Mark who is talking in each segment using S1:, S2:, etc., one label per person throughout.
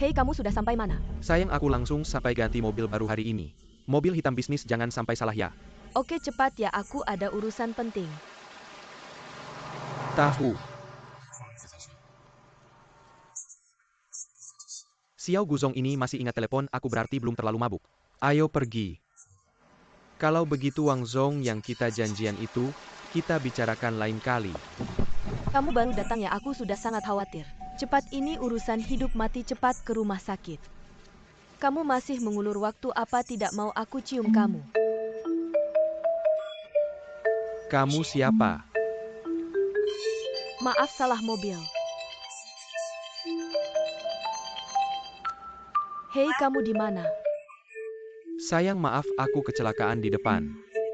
S1: Hei, kamu sudah sampai mana?
S2: Sayang, aku langsung sampai ganti mobil baru hari ini. Mobil hitam bisnis, jangan sampai salah ya.
S1: Oke, cepat ya, aku ada urusan penting.
S2: Tahu. Xiao Guzong ini masih ingat telepon aku, berarti belum terlalu mabuk. Ayo pergi. Kalau begitu Wang Zong, yang kita janjian itu, kita bicarakan lain kali.
S1: Kamu baru datang ya, aku sudah sangat khawatir. Cepat, ini urusan hidup mati, cepat ke rumah sakit. Kamu masih mengulur waktu, apa tidak mau aku cium kamu?
S2: Kamu siapa?
S1: Maaf, salah mobil. Hei, kamu di mana?
S2: Sayang, maaf, aku kecelakaan di depan.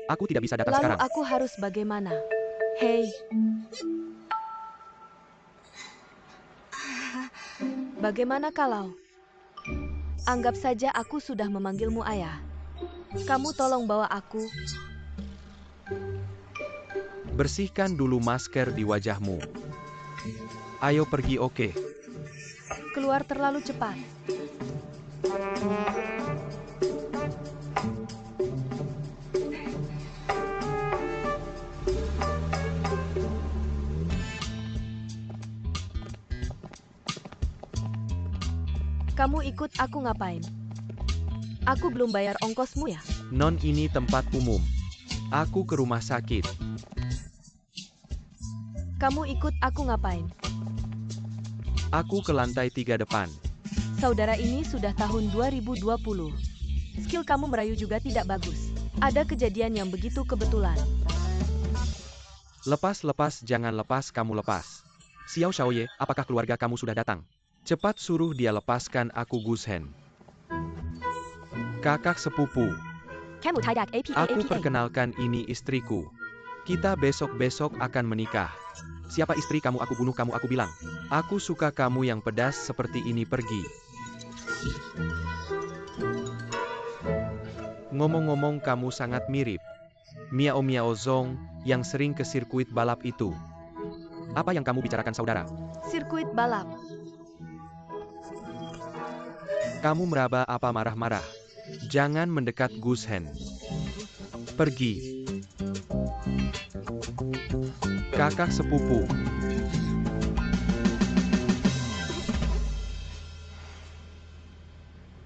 S2: Aku tidak bisa datang
S1: Lalu
S2: sekarang.
S1: aku harus bagaimana? Hei. Bagaimana kalau? Anggap saja aku sudah memanggilmu ayah. Kamu tolong bawa aku.
S2: Bersihkan dulu masker di wajahmu. Ayo pergi, oke?
S1: Keluar terlalu cepat. Kamu ikut aku ngapain? Aku belum bayar ongkosmu ya?
S2: Non, ini tempat umum. Aku ke rumah sakit.
S1: Kamu ikut aku ngapain?
S2: Aku ke lantai 3 depan.
S1: Saudara, ini sudah tahun 2020. Skill kamu merayu juga tidak bagus. Ada kejadian yang begitu kebetulan.
S2: Lepas, jangan lepas, kamu lepas. Xiao Shaoye, apakah keluarga kamu sudah datang? Cepat suruh dia lepaskan aku, Gus Hen. Kakak sepupu. Aku perkenalkan, ini istriku. Kita besok-besok akan menikah. Siapa istri kamu? Aku bunuh kamu, aku bilang. Aku suka kamu yang pedas seperti ini, pergi. Ngomong-ngomong, kamu sangat mirip Miao Zong yang sering ke sirkuit balap itu. Apa yang kamu bicarakan, saudara?
S1: Sirkuit balap.
S2: Kamu meraba apa, marah-marah? Jangan mendekat, Gus Hen. Pergi. Kakak sepupu.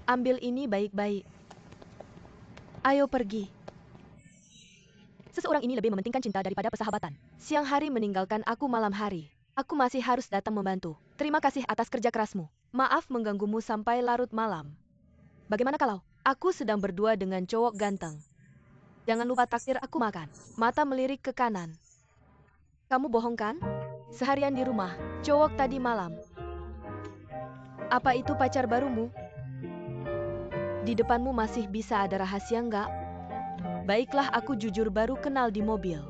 S1: Ambil ini baik-baik. Ayo pergi. Seseorang ini lebih mementingkan cinta daripada persahabatan. Siang hari meninggalkan aku malam hari. Aku masih harus datang membantu. Terima kasih atas kerja kerasmu. Maaf mengganggumu sampai larut malam. Bagaimana kalau aku sedang berdua dengan cowok ganteng? Jangan lupa traktir aku makan. Mata melirik ke kanan. Kamu bohong kan? Seharian di rumah, cowok tadi malam. Apa itu pacar barumu? Di depanmu masih bisa ada rahasia nggak? Baiklah, aku jujur baru kenal di mobil.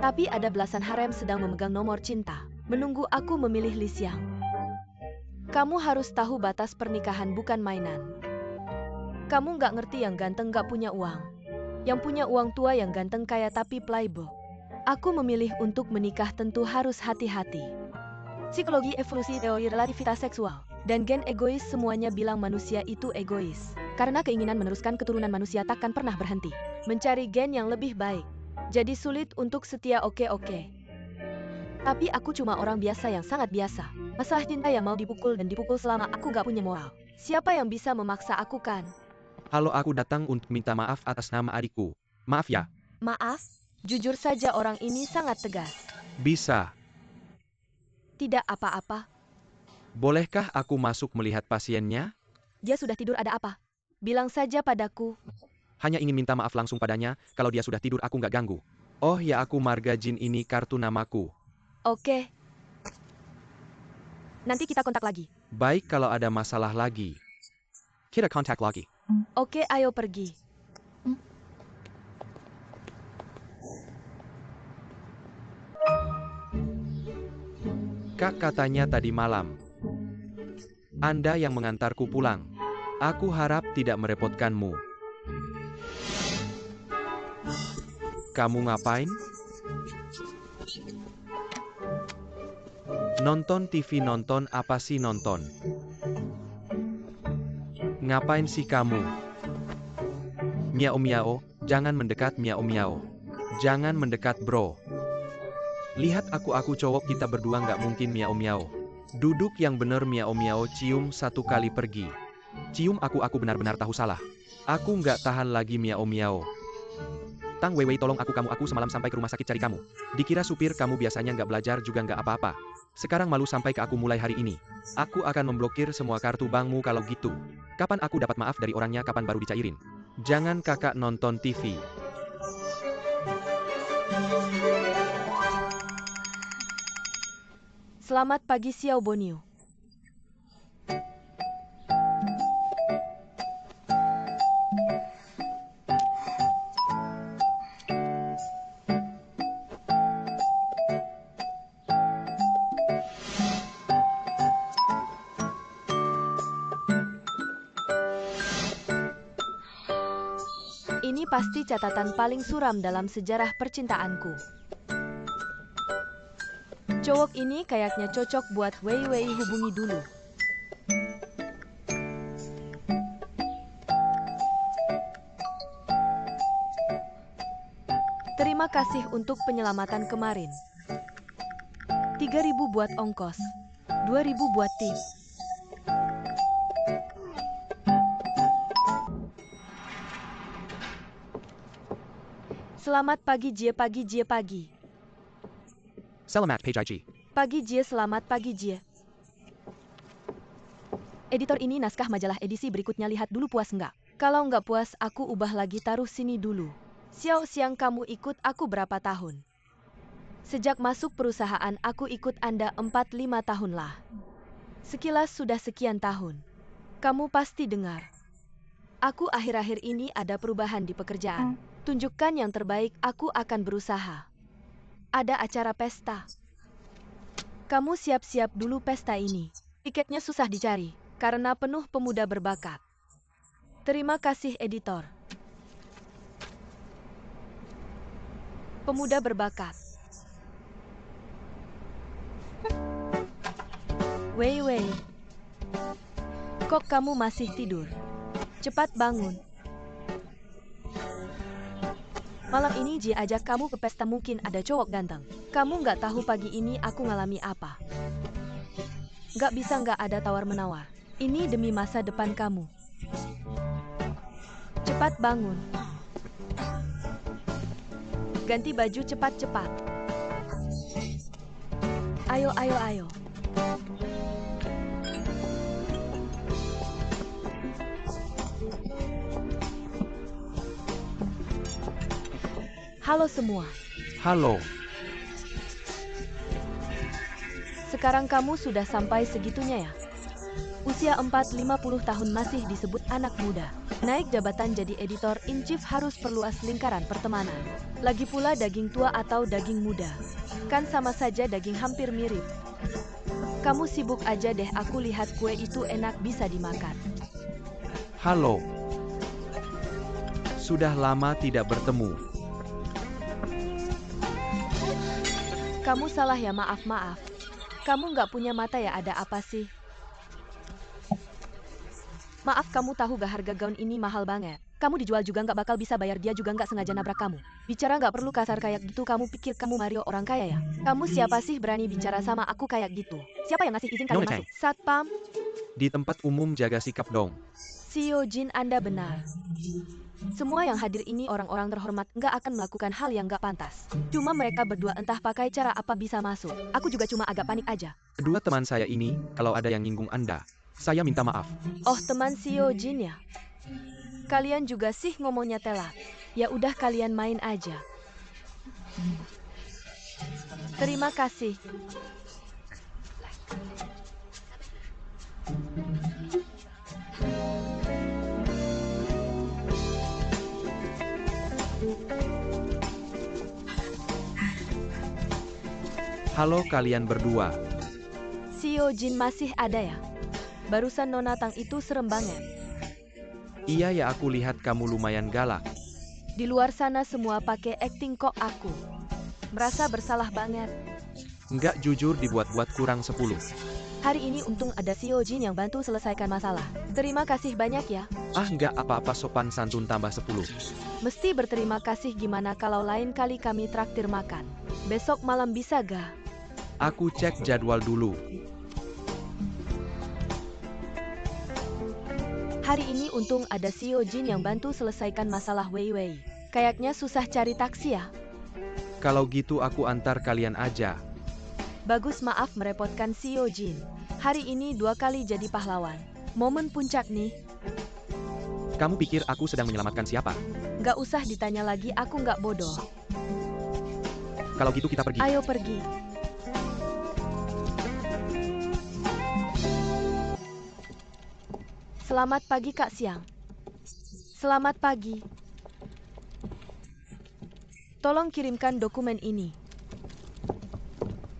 S1: Tapi ada belasan harem sedang memegang nomor cinta. Menunggu aku memilih Li Xiang. Kamu harus tahu batas pernikahan bukan mainan. Kamu nggak ngerti yang ganteng nggak punya uang. Yang punya uang tua yang ganteng kaya tapi playboy. Aku memilih untuk menikah tentu harus hati-hati. Psikologi evolusi, teori relativitas seksual, dan gen egois, semuanya bilang manusia itu egois. Karena keinginan meneruskan keturunan manusia takkan pernah berhenti. Mencari gen yang lebih baik. Jadi sulit untuk setia, oke. Tapi aku cuma orang biasa yang sangat biasa. Masalah cinta yang mau dipukul dan dipukul selama aku gak punya moral. Siapa yang bisa memaksa aku kan?
S2: Halo, aku datang untuk minta maaf atas nama adikku. Maaf ya.
S1: Maaf? Jujur saja orang ini sangat tegas.
S2: Bisa.
S1: Tidak apa-apa.
S2: Bolehkah aku masuk melihat pasiennya?
S1: Dia sudah tidur, ada apa? Bilang saja padaku.
S2: Hanya ingin minta maaf langsung padanya, kalau dia sudah tidur aku nggak ganggu. Oh ya, aku Marga Jin, ini kartu namaku.
S1: Oke. Nanti kita kontak lagi.
S2: Baik, kalau ada masalah lagi, kita kontak lagi.
S1: Oke, ayo pergi.
S2: Kak katanya tadi malam, Anda yang mengantarku pulang. Aku harap tidak merepotkanmu. Kamu ngapain? Nonton TV. Nonton apa sih nonton? Ngapain sih kamu? Miao miao, jangan mendekat miao miao. Jangan mendekat bro. Lihat aku cowok, kita berdua nggak mungkin miao miao. Duduk yang bener miao miao, cium satu kali pergi. Cium aku benar-benar tahu salah. Aku nggak tahan lagi miao miao. Tang Weiwei, tolong aku semalam sampai ke rumah sakit cari kamu. Dikira supir kamu, biasanya nggak belajar juga nggak apa-apa. Sekarang malu sampai ke aku mulai hari ini. Aku akan memblokir semua kartu bankmu kalau gitu. Kapan aku dapat maaf dari orangnya, kapan baru dicairin. Jangan kakak nonton TV.
S1: Selamat pagi Xiao Boniu. Ini pasti catatan paling suram dalam sejarah percintaanku. Cowok ini kayaknya cocok buat Weiwei, hubungi dulu. Terima kasih untuk penyelamatan kemarin. 3.000 buat ongkos, 2.000 buat tip. Selamat pagi Jie, pagi Jie, pagi.
S2: Selamat pagi.
S1: Pagi Jie, selamat pagi Jie. Editor, ini naskah majalah edisi berikutnya, lihat dulu, puas nggak? Kalau nggak puas, aku ubah lagi, taruh sini dulu. Xiao Xiang, kamu ikut aku berapa tahun? Sejak masuk perusahaan, aku ikut Anda 4-5 tahun lah. Sekilas sudah sekian tahun. Kamu pasti dengar. Aku akhir-akhir ini ada perubahan di pekerjaan. Tunjukkan yang terbaik, aku akan berusaha. Ada acara pesta. Kamu siap-siap dulu pesta ini. Tiketnya susah dicari, karena penuh pemuda berbakat. Terima kasih, editor. Pemuda berbakat. Weiwei. Kok kamu masih tidur? Cepat bangun. Malam ini Ji ajak kamu ke pesta, mungkin ada cowok ganteng. Kamu nggak tahu pagi ini aku ngalami apa. Nggak bisa nggak ada tawar-menawar. Ini demi masa depan kamu. Cepat bangun. Ganti baju cepat-cepat. Ayo, ayo, ayo. Halo semua.
S2: Halo.
S1: Sekarang kamu sudah sampai segitunya ya? Usia 4-50 tahun masih disebut anak muda. Naik jabatan jadi editor in chief harus perluas lingkaran pertemanan. Lagi pula daging tua atau daging muda. Kan sama saja, daging hampir mirip. Kamu sibuk aja deh, aku lihat kue itu enak, bisa dimakan.
S2: Halo. Sudah lama tidak bertemu.
S1: Kamu salah ya, maaf. Kamu nggak punya mata ya, ada apa sih? Maaf, kamu tahu gak harga gaun ini mahal banget. Kamu dijual juga nggak bakal bisa bayar, dia juga nggak sengaja nabrak kamu. Bicara nggak perlu kasar kayak gitu, kamu pikir kamu Mario orang kaya ya? Kamu siapa sih berani bicara sama aku kayak gitu? Siapa yang ngasih izin kalian masuk? Satpam?
S2: Di tempat umum jaga sikap dong.
S1: Xiao Jin, Anda benar. Semua yang hadir ini orang-orang terhormat, nggak akan melakukan hal yang nggak pantas. Cuma mereka berdua entah pakai cara apa bisa masuk. Aku juga cuma agak panik aja.
S2: Kedua teman saya ini, kalau ada yang nyinggung Anda, saya minta maaf.
S1: Oh, teman Xiao Jin ya? Kalian juga sih ngomongnya telat. Ya udah, kalian main aja. Terima kasih.
S2: Halo kalian berdua.
S1: Xiao Jin masih ada ya? Barusan Nona Tang itu serem banget.
S2: Iya ya, aku lihat kamu lumayan galak.
S1: Di luar sana semua pakai acting, kok aku merasa bersalah banget.
S2: Nggak, jujur dibuat-buat kurang 10.
S1: Hari ini untung ada Sio Jin yang bantu selesaikan masalah. Terima kasih banyak ya.
S2: Ah, nggak apa-apa, sopan santun tambah 10.
S1: Mesti berterima kasih. Gimana kalau lain kali kami traktir makan? Besok malam bisa ga?
S2: Aku cek jadwal dulu.
S1: Hari ini untung ada Sio Jin yang bantu selesaikan masalah Wei Wei. Kayaknya susah cari taksi ya.
S2: Kalau gitu aku antar kalian aja.
S1: Bagus, maaf merepotkan Sio Jin. Hari ini 2 kali jadi pahlawan. Momen puncak nih.
S2: Kamu pikir aku sedang menyelamatkan siapa?
S1: Gak usah ditanya lagi, aku gak bodoh.
S2: Kalau gitu kita pergi.
S1: Ayo pergi. Selamat pagi Kak Siang. Selamat pagi. Tolong kirimkan dokumen ini.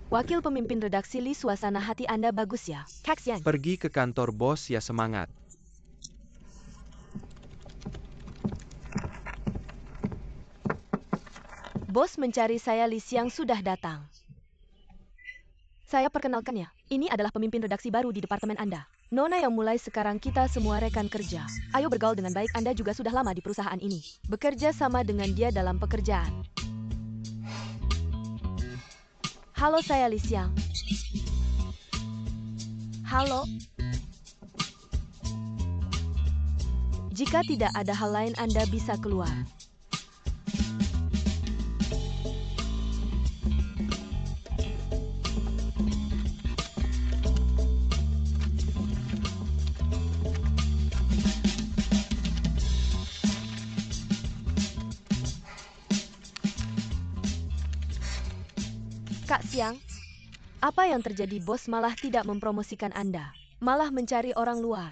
S1: Wakil pemimpin redaksi Li, suasana hati Anda bagus ya, Kak Siang?
S2: Pergi ke kantor bos ya, semangat.
S1: Bos mencari saya. Li Xiang sudah datang. Saya perkenalkan ya, ini adalah pemimpin redaksi baru di departemen Anda. Nona yang mulai sekarang kita semua rekan kerja. Ayo bergaul dengan baik, Anda juga sudah lama di perusahaan ini. Bekerja sama dengan dia dalam pekerjaan. Halo, saya Li Xiang. Halo. Jika tidak ada hal lain, Anda bisa keluar. Kak Siang, apa yang terjadi? Bos malah tidak mempromosikan Anda, malah mencari orang luar.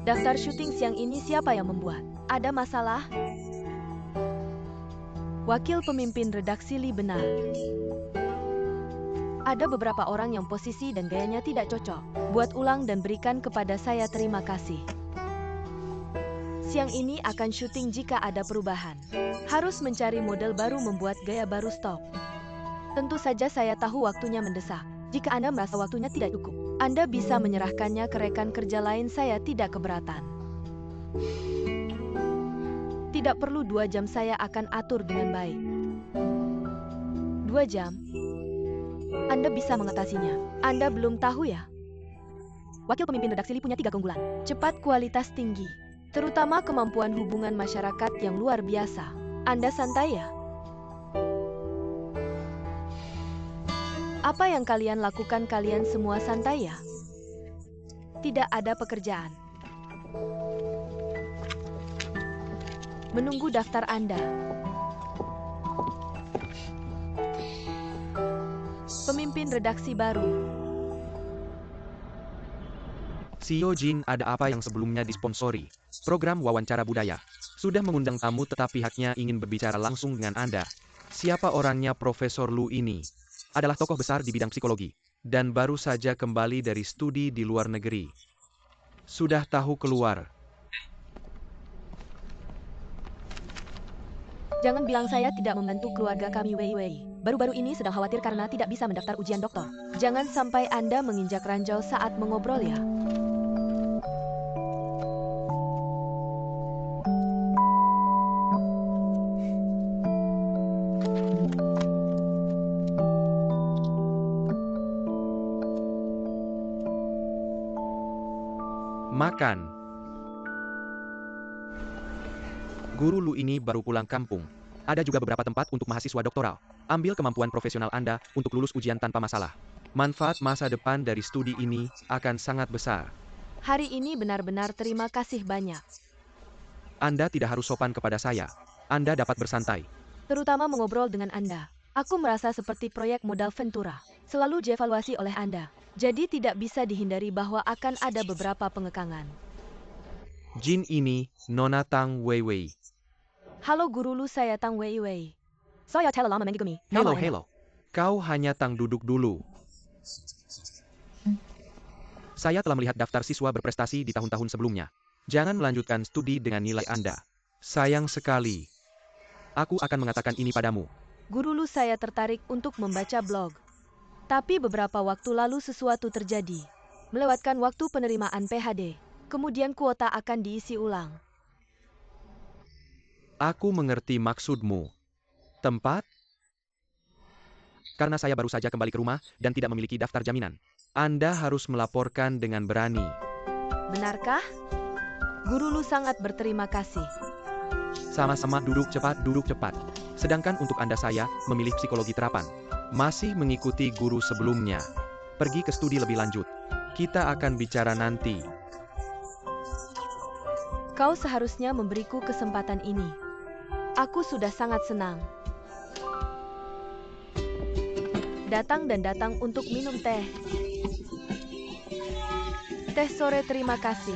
S1: Daftar syuting siang ini siapa yang membuat? Ada masalah? Wakil pemimpin redaksi Li, benar. Ada beberapa orang yang posisi dan gayanya tidak cocok. Buat ulang dan berikan kepada saya, terima kasih. Siang ini akan syuting. Jika ada perubahan, harus mencari model baru, membuat gaya baru, stop. Tentu saja saya tahu waktunya mendesak. Jika Anda merasa waktunya tidak cukup, Anda bisa menyerahkannya ke rekan kerja lain, saya tidak keberatan. Tidak perlu 2 jam, saya akan atur dengan baik. 2 jam? Anda bisa mengatasinya. Anda belum tahu ya? Wakil pemimpin redaksi Li punya 3 keunggulan. Cepat, kualitas tinggi. Terutama kemampuan hubungan masyarakat yang luar biasa. Anda santai ya? Apa yang kalian lakukan? Kalian semua santai ya? Tidak ada pekerjaan. Menunggu daftar Anda. Pemimpin redaksi baru.
S2: Sio Jin, ada apa yang sebelumnya disponsori? Program wawancara budaya. Sudah mengundang tamu, tetapi pihaknya ingin berbicara langsung dengan Anda. Siapa orangnya? Profesor Lu ini adalah tokoh besar di bidang psikologi, dan baru saja kembali dari studi di luar negeri. Sudah tahu keluar.
S1: Jangan bilang saya tidak membantu keluarga kami. Wei Wei baru-baru ini sedang khawatir karena tidak bisa mendaftar ujian doktor. Jangan sampai Anda menginjak ranjau saat mengobrol ya.
S2: Makan. Guru Lu ini baru pulang kampung. Ada juga beberapa tempat untuk mahasiswa doktoral. Ambil kemampuan profesional Anda untuk lulus ujian tanpa masalah. Manfaat masa depan dari studi ini akan sangat besar.
S1: Hari ini benar-benar terima kasih banyak.
S2: Anda tidak harus sopan kepada saya. Anda dapat bersantai.
S1: Terutama mengobrol dengan Anda. Aku merasa seperti proyek modal Ventura. Selalu dievaluasi oleh Anda. Jadi tidak bisa dihindari bahwa akan ada beberapa pengekangan.
S2: Jin ini, Nona Tang Wei Wei.
S1: Halo Guru Lu, saya Tang Wei Wei. Saya telah lama mengigumi.
S2: Hello. Kau hanya Tang, duduk dulu. Saya telah melihat daftar siswa berprestasi di tahun-tahun sebelumnya. Jangan melanjutkan studi dengan nilai Anda. Sayang sekali. Aku akan mengatakan ini padamu.
S1: Guru Lu, saya tertarik untuk membaca blog. Tapi beberapa waktu lalu sesuatu terjadi. Melewatkan waktu penerimaan PhD. Kemudian kuota akan diisi ulang.
S2: Aku mengerti maksudmu. Tempat? Karena saya baru saja kembali ke rumah dan tidak memiliki daftar jaminan. Anda harus melaporkan dengan berani.
S1: Benarkah? Guru Lu sangat berterima kasih.
S2: Sama-sama, duduk cepat. Sedangkan untuk Anda saya memilih psikologi terapan. Masih mengikuti guru sebelumnya. Pergi ke studi lebih lanjut. Kita akan bicara nanti.
S1: Kau seharusnya memberiku kesempatan ini. Aku sudah sangat senang. Datang untuk minum teh. Teh sore, terima kasih.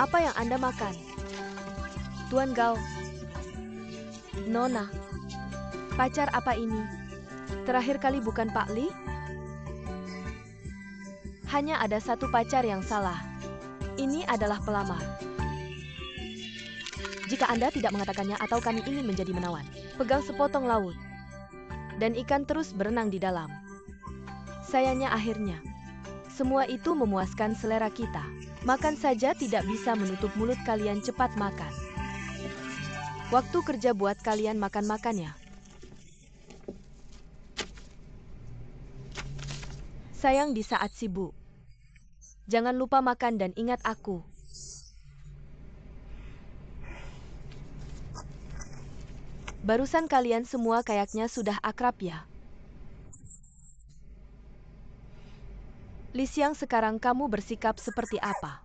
S1: Apa yang Anda makan? Tuan Gao. Nona. Pacar apa ini? Terakhir kali bukan Pak Li? Hanya ada satu pacar yang salah. Ini adalah pelamar. Jika Anda tidak mengatakannya atau kami ingin menjadi menawan, pegang sepotong laut. Dan ikan terus berenang di dalam. Sayangnya akhirnya, semua itu memuaskan selera kita. Makan saja tidak bisa menutup mulut kalian, cepat makan. Waktu kerja buat kalian makan-makan ya. Sayang di saat sibuk. Jangan lupa makan dan ingat aku. Barusan kalian semua kayaknya sudah akrab ya. Li Xiang, sekarang kamu bersikap seperti apa?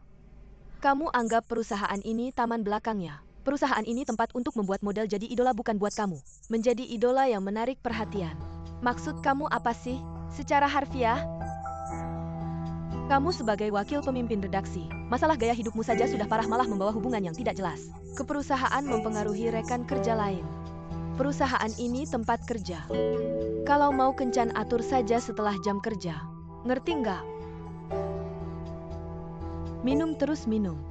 S1: Kamu anggap perusahaan ini taman belakangnya. Perusahaan ini tempat untuk membuat model jadi idola, bukan buat kamu menjadi idola yang menarik perhatian. Maksud kamu apa sih? Secara harfiah, kamu sebagai wakil pemimpin redaksi, masalah gaya hidupmu saja sudah parah, malah membawa hubungan yang tidak jelas ke perusahaan, mempengaruhi rekan kerja lain. Perusahaan ini tempat kerja. Kalau mau kencan, atur saja setelah jam kerja. Ngerti nggak? Minum terus minum.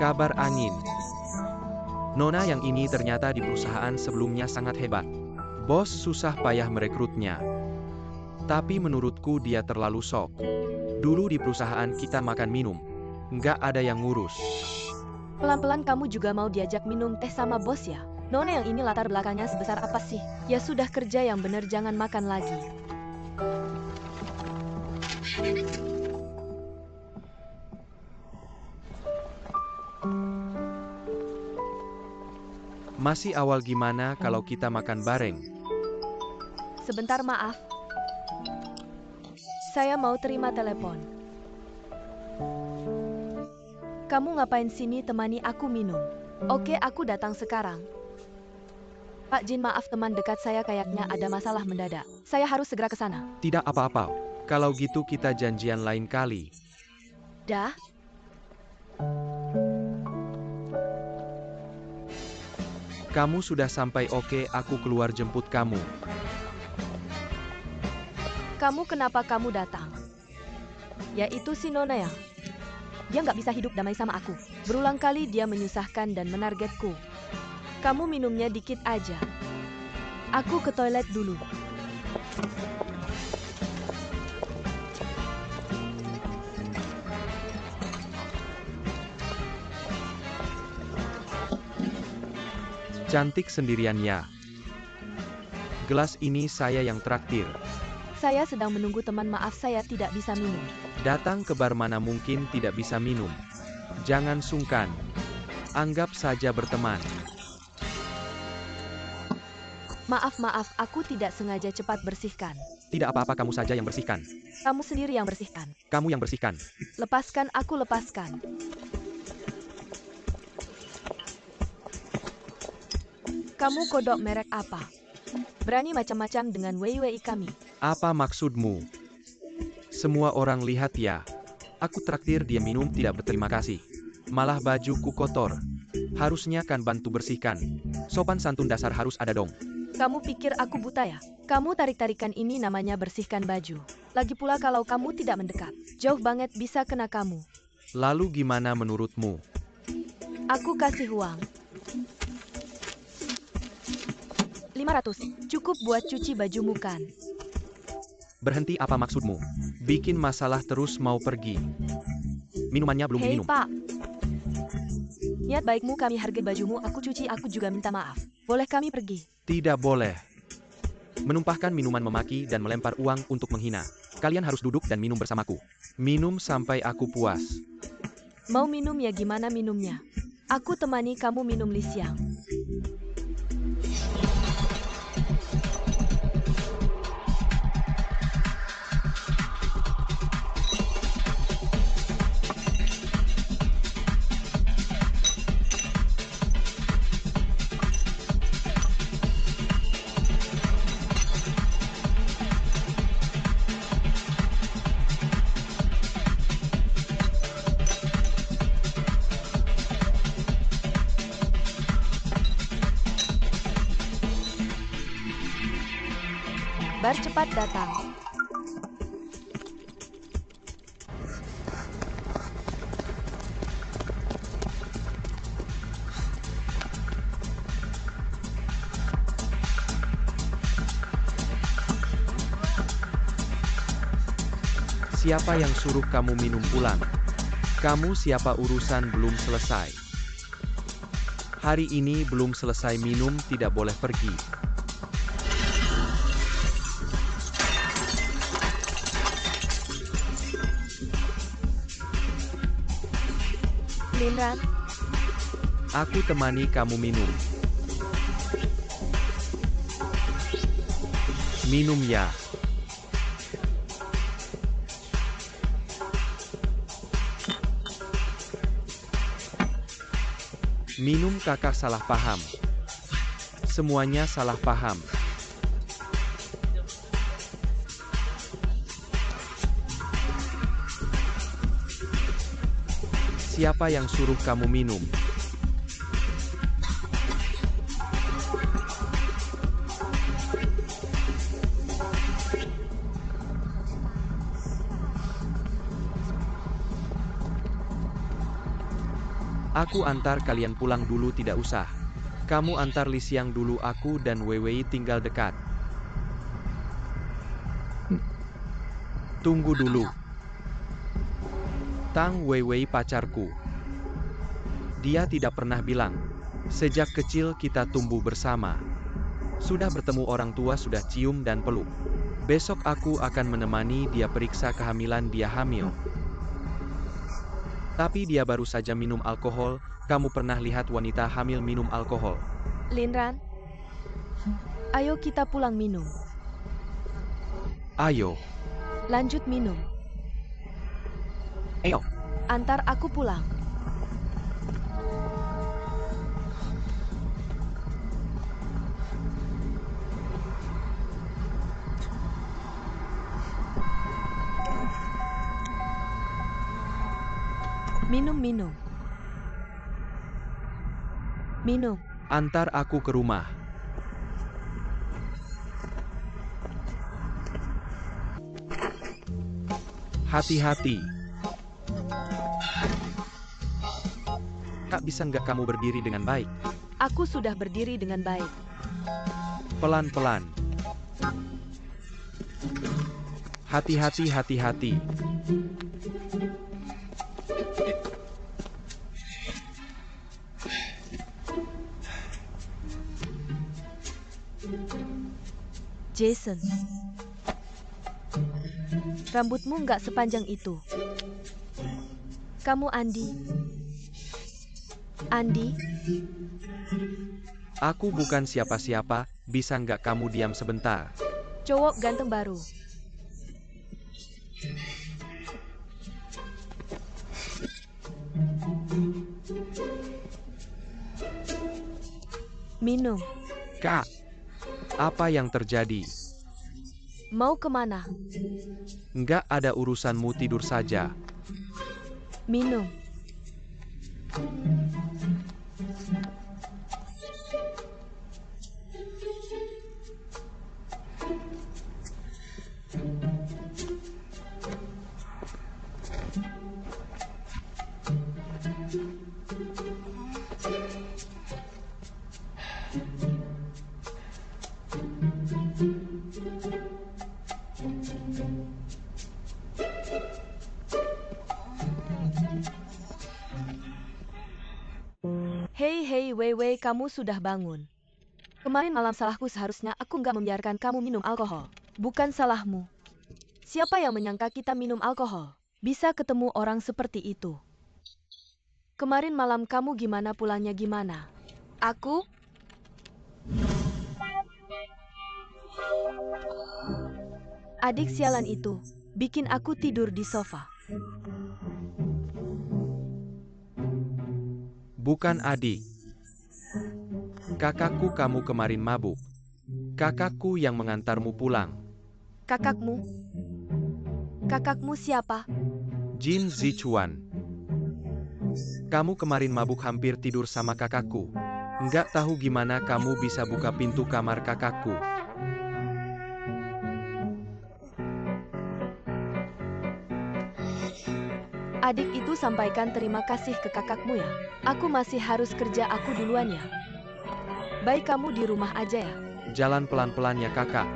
S2: Kabar angin. Nona yang ini ternyata di perusahaan sebelumnya sangat hebat. Bos susah payah merekrutnya. Tapi menurutku dia terlalu sok. Dulu di perusahaan kita makan minum. Nggak ada yang ngurus.
S1: Pelan-pelan kamu juga mau diajak minum teh sama bos ya? Nona yang ini latar belakangnya sebesar apa sih? Ya sudah, kerja yang bener, jangan makan lagi.
S2: Masih awal, gimana kalau kita makan bareng?
S1: Sebentar, maaf. Saya mau terima telepon. Kamu ngapain sini, temani aku minum? Oke, aku datang sekarang. Pak Jin, maaf, teman dekat saya kayaknya ada masalah mendadak. Saya harus segera ke sana.
S2: Tidak apa-apa. Kalau gitu kita janjian lain kali.
S1: Dah.
S2: Kamu sudah sampai? Oke, aku keluar jemput kamu.
S1: Kamu kenapa kamu datang? Yaitu si Nona ya. Dia nggak bisa hidup damai sama aku. Berulang kali dia menyusahkan dan menargetku. Kamu minumnya dikit aja. Aku ke toilet dulu.
S2: Cantik sendirian ya. Gelas ini saya yang traktir.
S1: Saya sedang menunggu teman, maaf saya tidak bisa minum.
S2: Datang ke bar mana mungkin tidak bisa minum. Jangan sungkan. Anggap saja berteman.
S1: Maaf, aku tidak sengaja, cepat bersihkan.
S2: Tidak apa-apa, kamu saja yang bersihkan.
S1: Kamu sendiri yang bersihkan.
S2: Kamu yang bersihkan.
S1: Lepaskan, aku lepaskan. Kamu kodok merek apa? Berani macam-macam dengan WI kami.
S2: Apa maksudmu? Semua orang lihat ya. Aku traktir dia minum tidak berterima kasih. Malah bajuku kotor. Harusnya kan bantu bersihkan. Sopan santun dasar harus ada dong.
S1: Kamu pikir aku buta ya? Kamu tarik-tarikan ini namanya bersihkan baju. Lagi pula kalau kamu tidak mendekat, jauh banget bisa kena kamu.
S2: Lalu gimana menurutmu?
S1: Aku kasih uang. 500, cukup buat cuci bajumu kan?
S2: Berhenti apa maksudmu? Bikin masalah terus mau pergi. Minumannya belum
S1: Hei
S2: diminum.
S1: Pak. Niat baikmu kami hargai bajumu, aku cuci, aku juga minta maaf. Boleh kami pergi?
S2: Tidak boleh. Menumpahkan minuman memaki dan melempar uang untuk menghina. Kalian harus duduk dan minum bersamaku. Minum sampai aku puas.
S1: Mau minum ya gimana minumnya? Aku temani kamu minum Li Xiang. Bar cepat datang.
S2: Siapa yang suruh kamu minum pulang? Kamu siapa urusan belum selesai? Hari ini belum selesai minum tidak boleh pergi.
S1: Linran,
S2: Aku temani kamu minum. Minum ya. Minum kakak salah paham. Semuanya salah paham. Siapa yang suruh kamu minum? Aku antar kalian pulang dulu tidak usah. Kamu antar Li Xiang dulu, aku dan Weiwei tinggal dekat. Tunggu dulu. Tang Weiwei pacarku. Dia tidak pernah bilang. Sejak kecil kita tumbuh bersama. Sudah bertemu orang tua, sudah cium dan peluk. Besok aku akan menemani dia periksa kehamilan, dia hamil. Tapi dia baru saja minum alkohol. Kamu pernah lihat wanita hamil minum alkohol?
S1: Linran. Ayo kita pulang minum.
S2: Ayo.
S1: Lanjut minum.
S2: Ayo.
S1: Antar aku pulang. Minum, minum. Minum.
S2: Antar aku ke rumah. Hati-hati. Kak, bisa nggak kamu berdiri dengan baik?
S1: Aku sudah berdiri dengan baik.
S2: Pelan-pelan. Hati-hati, hati-hati.
S1: Jason. Rambutmu nggak sepanjang itu. Kamu Andi. Andi?
S2: Aku bukan siapa-siapa, bisa nggak kamu diam sebentar?
S1: Cowok ganteng baru. Minum.
S2: Kak, apa yang terjadi?
S1: Mau kemana?
S2: Nggak ada urusanmu, tidur saja.
S1: Minum. Wei, kamu sudah bangun. Kemarin malam salahku, seharusnya aku nggak membiarkan kamu minum alkohol. Bukan salahmu. Siapa yang menyangka kita minum alkohol? Bisa ketemu orang seperti itu. Kemarin malam kamu gimana, pulangnya gimana? Aku? Adik sialan itu bikin aku tidur di sofa.
S2: Bukan adik. Kakakku, kamu kemarin mabuk. Kakakku yang mengantarmu pulang.
S1: Kakakmu? Kakakmu siapa?
S2: Jin Zichuan. Kamu kemarin mabuk hampir tidur sama kakakku. Nggak tahu gimana kamu bisa buka pintu kamar kakakku.
S1: Adik itu sampaikan terima kasih ke kakakmu ya. Aku masih harus kerja, aku duluan ya. Baik, kamu di rumah aja ya.
S2: Jalan pelan-pelan ya kakak.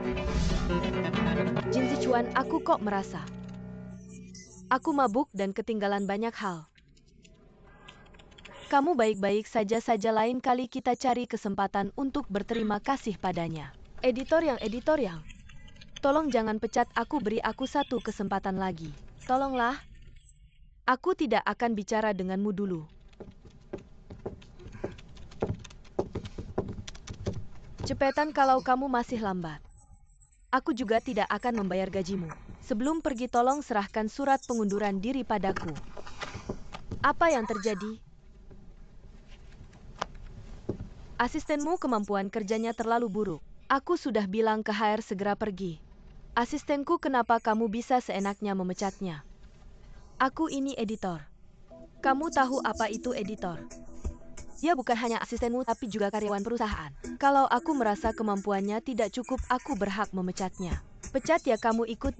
S1: Jin Zichuan, aku kok merasa aku mabuk dan ketinggalan banyak hal. Kamu baik-baik saja, lain kali kita cari kesempatan untuk berterima kasih padanya. Editor yang, tolong jangan pecat aku, beri aku satu kesempatan lagi. Tolonglah. Aku tidak akan bicara denganmu dulu. Cepetan kalau kamu masih lambat. Aku juga tidak akan membayar gajimu. Sebelum pergi tolong serahkan surat pengunduran diri padaku. Apa yang terjadi? Asistenmu kemampuan kerjanya terlalu buruk. Aku sudah bilang ke HR segera pergi. Asistenku, kenapa kamu bisa seenaknya memecatnya? Aku ini editor. Kamu tahu apa itu editor? Dia bukan hanya asistenmu tapi juga karyawan perusahaan. Kalau aku merasa kemampuannya tidak cukup, aku berhak memecatnya. Pecat ya, kamu ikut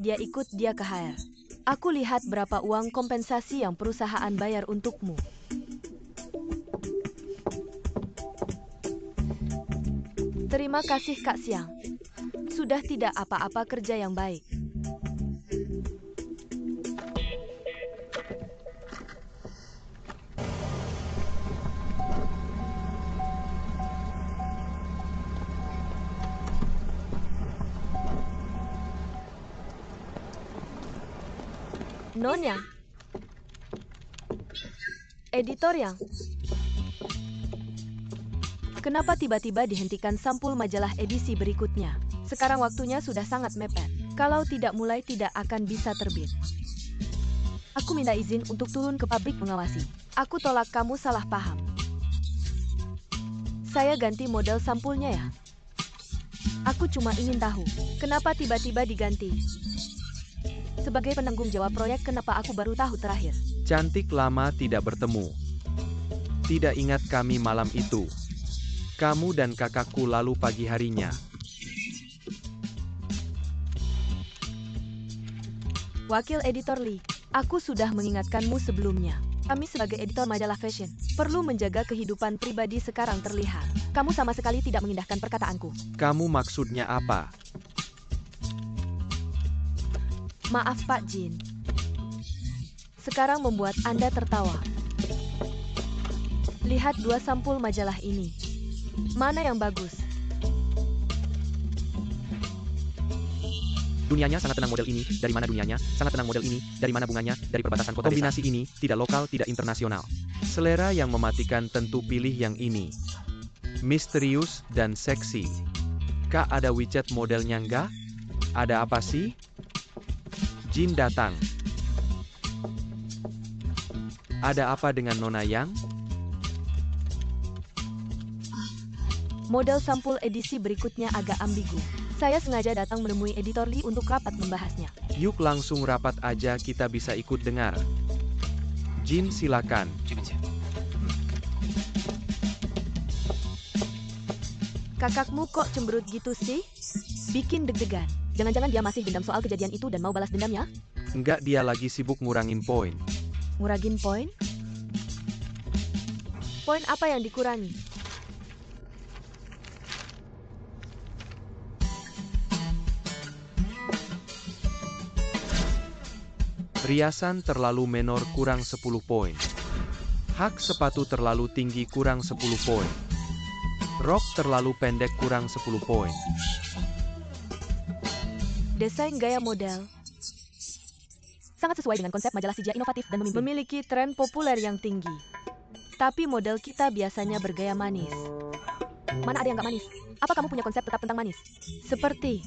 S1: dia ke HR. Aku lihat berapa uang kompensasi yang perusahaan bayar untukmu. Terima kasih Kak Siang. Sudah tidak apa-apa, kerja yang baik. Nonya. Editor yang. Kenapa tiba-tiba dihentikan sampul majalah edisi berikutnya? Sekarang waktunya sudah sangat mepet. Kalau tidak mulai, tidak akan bisa terbit. Aku minta izin untuk turun ke pabrik mengawasi. Aku tolak, kamu salah paham. Saya ganti model sampulnya ya. Aku cuma ingin tahu, kenapa tiba-tiba diganti? Sebagai penanggung jawab proyek, kenapa aku baru tahu terakhir?
S2: Cantik, lama tidak bertemu. Tidak ingat kami malam itu. Kamu dan kakakku lalu pagi harinya.
S1: Wakil Editor Lee, aku sudah mengingatkanmu sebelumnya. Kami sebagai editor majalah fashion perlu menjaga kehidupan pribadi, sekarang terlihat kamu sama sekali tidak mengindahkan perkataanku.
S2: Kamu maksudnya apa?
S1: Maaf Pak Jin. Sekarang membuat Anda tertawa. Lihat dua sampul majalah ini. Mana yang bagus?
S2: Dunianya sangat tenang model ini, dari mana dunianya? Sangat tenang model ini, dari mana bunganya? Dari perbatasan kota desa. Kombinasi ini, tidak lokal, tidak internasional. Selera yang mematikan, tentu pilih yang ini. Misterius dan seksi. Kak, ada WeChat modelnya nggak? Ada apa sih? Jin datang. Ada apa dengan Nona Yang?
S1: Model sampul edisi berikutnya agak ambigu. Saya sengaja datang menemui Editor Lee untuk rapat membahasnya.
S2: Yuk langsung rapat aja, kita bisa ikut dengar. Jin, silakan.
S1: Kakakmu kok cemberut gitu sih? Bikin deg-degan. Jangan-jangan dia masih dendam soal kejadian itu dan mau balas dendamnya?
S2: Enggak, dia lagi sibuk ngurangin poin.
S1: Ngurangin poin? Poin apa yang dikurangi?
S2: Riasan terlalu menor kurang 10 poin. Hak sepatu terlalu tinggi kurang 10 poin. Rok terlalu pendek kurang 10 poin.
S1: Desain gaya model sangat sesuai dengan konsep majalah Sijia, inovatif dan memimpin. Memiliki tren populer yang tinggi. Tapi model kita biasanya bergaya manis. Mana ada yang gak manis? Apa kamu punya konsep tetap tentang manis? Seperti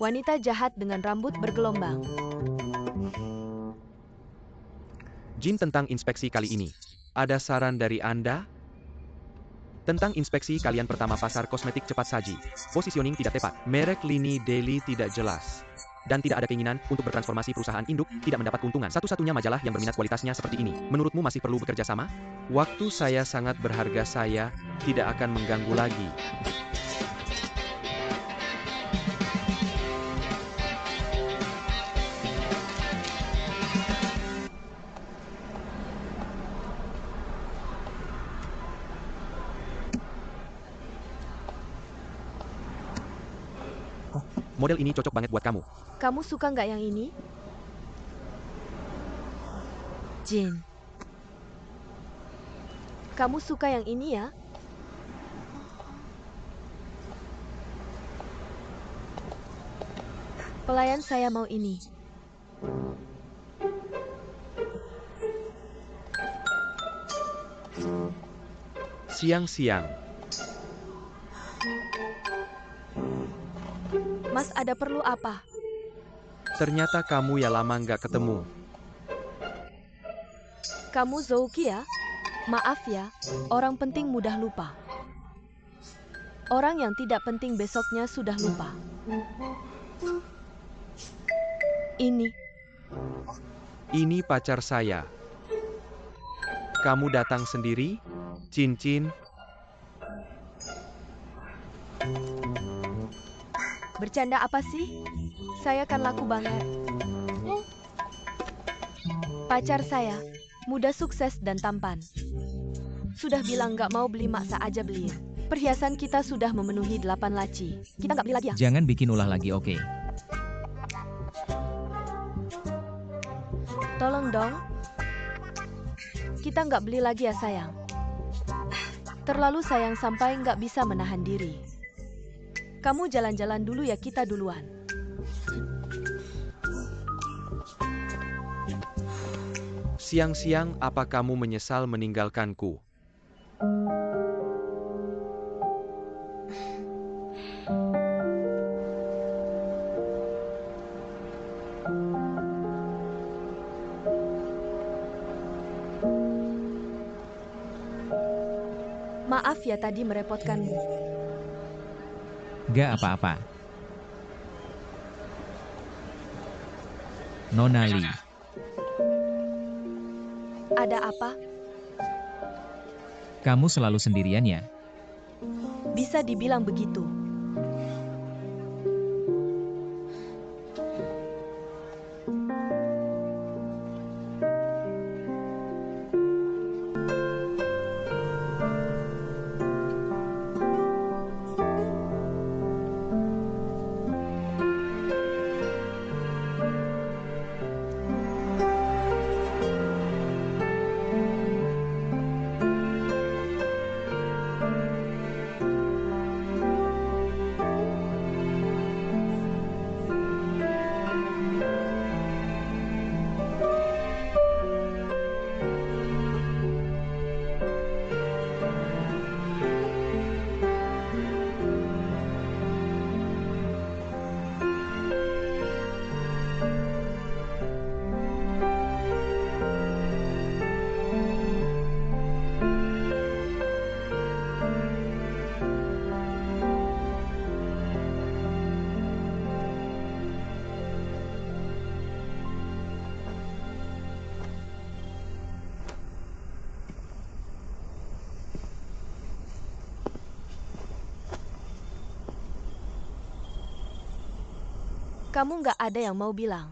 S1: wanita jahat dengan rambut bergelombang.
S2: Jin, tentang inspeksi kali ini, ada saran dari Anda? Tentang inspeksi kalian pertama, pasar kosmetik cepat saji. Positioning tidak tepat. Merek lini daily tidak jelas. Dan tidak ada keinginan untuk bertransformasi. Perusahaan induk tidak mendapat keuntungan. Satu-satunya majalah yang berminat kualitasnya seperti ini. Menurutmu masih perlu bekerja sama? Waktu saya sangat berharga, saya tidak akan mengganggu lagi. Model ini cocok banget buat kamu.
S1: Kamu suka nggak yang ini? Jin. Kamu suka yang ini ya? Pelayan saya mau ini.
S2: Siang-siang.
S1: Mas, ada perlu apa?
S2: Ternyata kamu ya, lama nggak ketemu.
S1: Kamu Zouki ya? Maaf ya, orang penting mudah lupa. Orang yang tidak penting besoknya sudah lupa.
S2: Ini pacar saya. Kamu datang sendiri? Cincin.
S1: Bercanda apa sih? Saya kan laku banget. Pacar saya, muda, sukses, dan tampan. Sudah bilang nggak mau beli, maksa aja beliin. Perhiasan kita sudah memenuhi 8 laci. Kita nggak beli lagi ya?
S3: Jangan bikin ulah lagi, oke?
S1: Tolong dong. Kita nggak beli lagi ya sayang. Terlalu sayang sampai nggak bisa menahan diri. Kamu jalan-jalan dulu ya, kita duluan.
S2: Siang-siang, apa kamu menyesal meninggalkanku?
S1: Maaf ya tadi merepotkanmu.
S3: Gak apa-apa. Nona Lee.
S1: Ada apa?
S3: Kamu selalu sendirian ya?
S1: Bisa dibilang begitu. Kamu nggak ada yang mau bilang.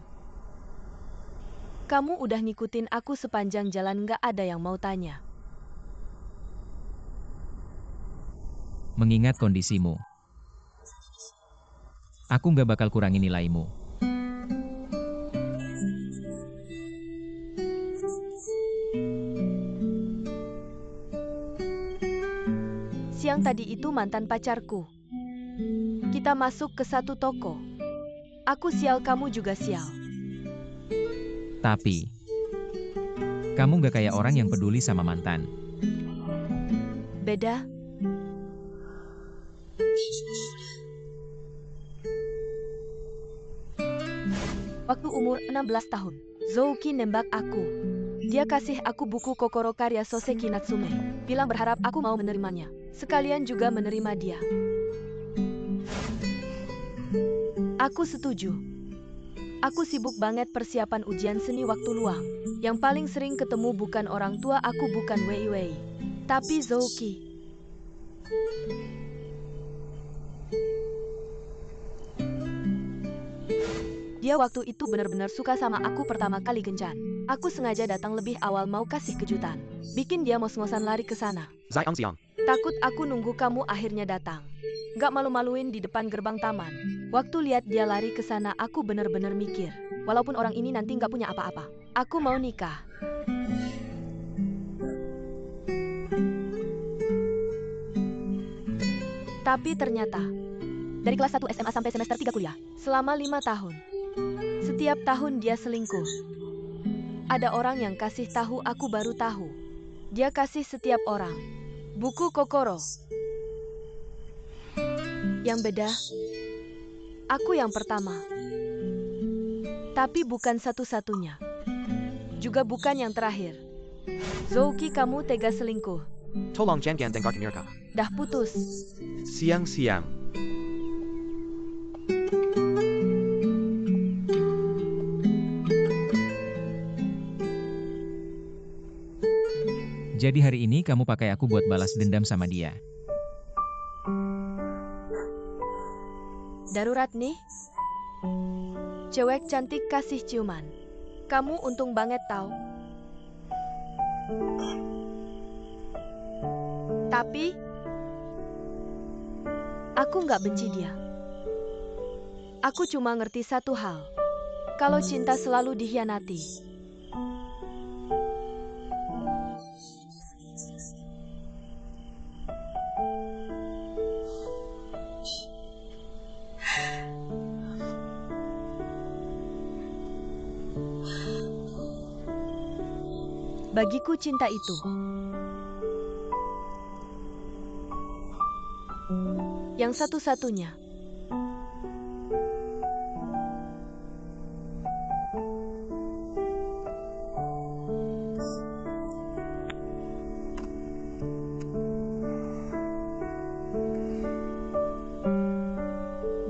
S1: Kamu udah ngikutin aku sepanjang jalan, nggak ada yang mau tanya.
S3: Mengingat kondisimu, aku nggak bakal kurangi nilaimu.
S1: Yang tadi itu mantan pacarku. Kita masuk ke satu toko. Aku sial, kamu juga sial.
S3: Tapi, kamu gak kayak orang yang peduli sama mantan.
S1: Beda. Waktu umur 16 tahun, Zouki nembak aku. Dia kasih aku buku Kokoro karya Soseki Natsume. Bilang berharap aku mau menerimanya. Sekalian juga menerima dia. Aku setuju. Aku sibuk banget persiapan ujian seni waktu luang. Yang paling sering ketemu bukan orang tua aku, bukan Wei Wei, tapi Zouki. Dia waktu itu benar-benar suka sama aku pertama kali kencan. Aku sengaja datang lebih awal mau kasih kejutan. Bikin dia ngos-ngosan lari ke sana.
S2: Zaiang Xiang.
S1: Takut aku nunggu kamu akhirnya datang. Gak malu-maluin di depan gerbang taman. Waktu lihat dia lari ke sana, aku benar-benar mikir. Walaupun orang ini nanti gak punya apa-apa, aku mau nikah. Tapi ternyata, dari kelas 1 SMA sampai semester 3 kuliah, selama 5 tahun. Setiap tahun dia selingkuh. Ada orang yang kasih tahu, aku baru tahu. Dia kasih setiap orang buku Kokoro. Yang beda, aku yang pertama. Tapi bukan satu-satunya. Juga bukan yang terakhir. Zouki, kamu tega selingkuh.
S2: Tolong jangan dengarkan mereka.
S1: Dah putus.
S2: Siang-siang.
S3: Jadi hari ini kamu pakai aku buat balas dendam sama dia.
S1: Darurat nih. Cewek cantik kasih ciuman. Kamu untung banget tau. Tapi aku nggak benci dia. Aku cuma ngerti satu hal. Kalau cinta selalu dikhianati. Bagiku cinta itu yang satu-satunya.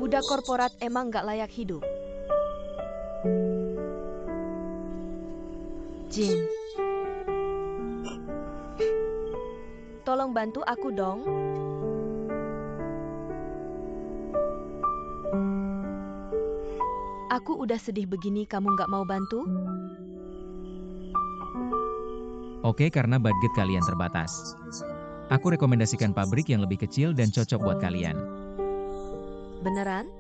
S1: Budak korporat emang gak layak hidup. Jin, tolong bantu aku dong. Aku udah sedih begini, kamu gak mau bantu?
S3: Oke, karena budget kalian terbatas. Aku rekomendasikan pabrik yang lebih kecil dan cocok buat kalian.
S1: Beneran?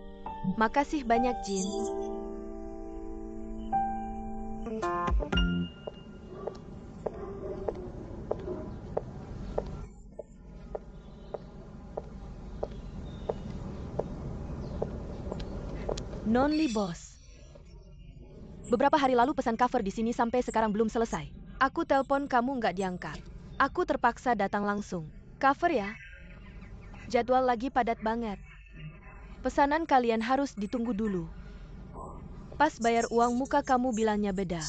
S1: Makasih banyak, Jin. Nonly Boss. Beberapa hari lalu pesan cover di sini sampai sekarang belum selesai. Aku telepon kamu nggak diangkat. Aku terpaksa datang langsung. Cover ya? Jadwal lagi padat banget. Pesanan kalian harus ditunggu dulu. Pas bayar uang muka kamu bilangnya beda.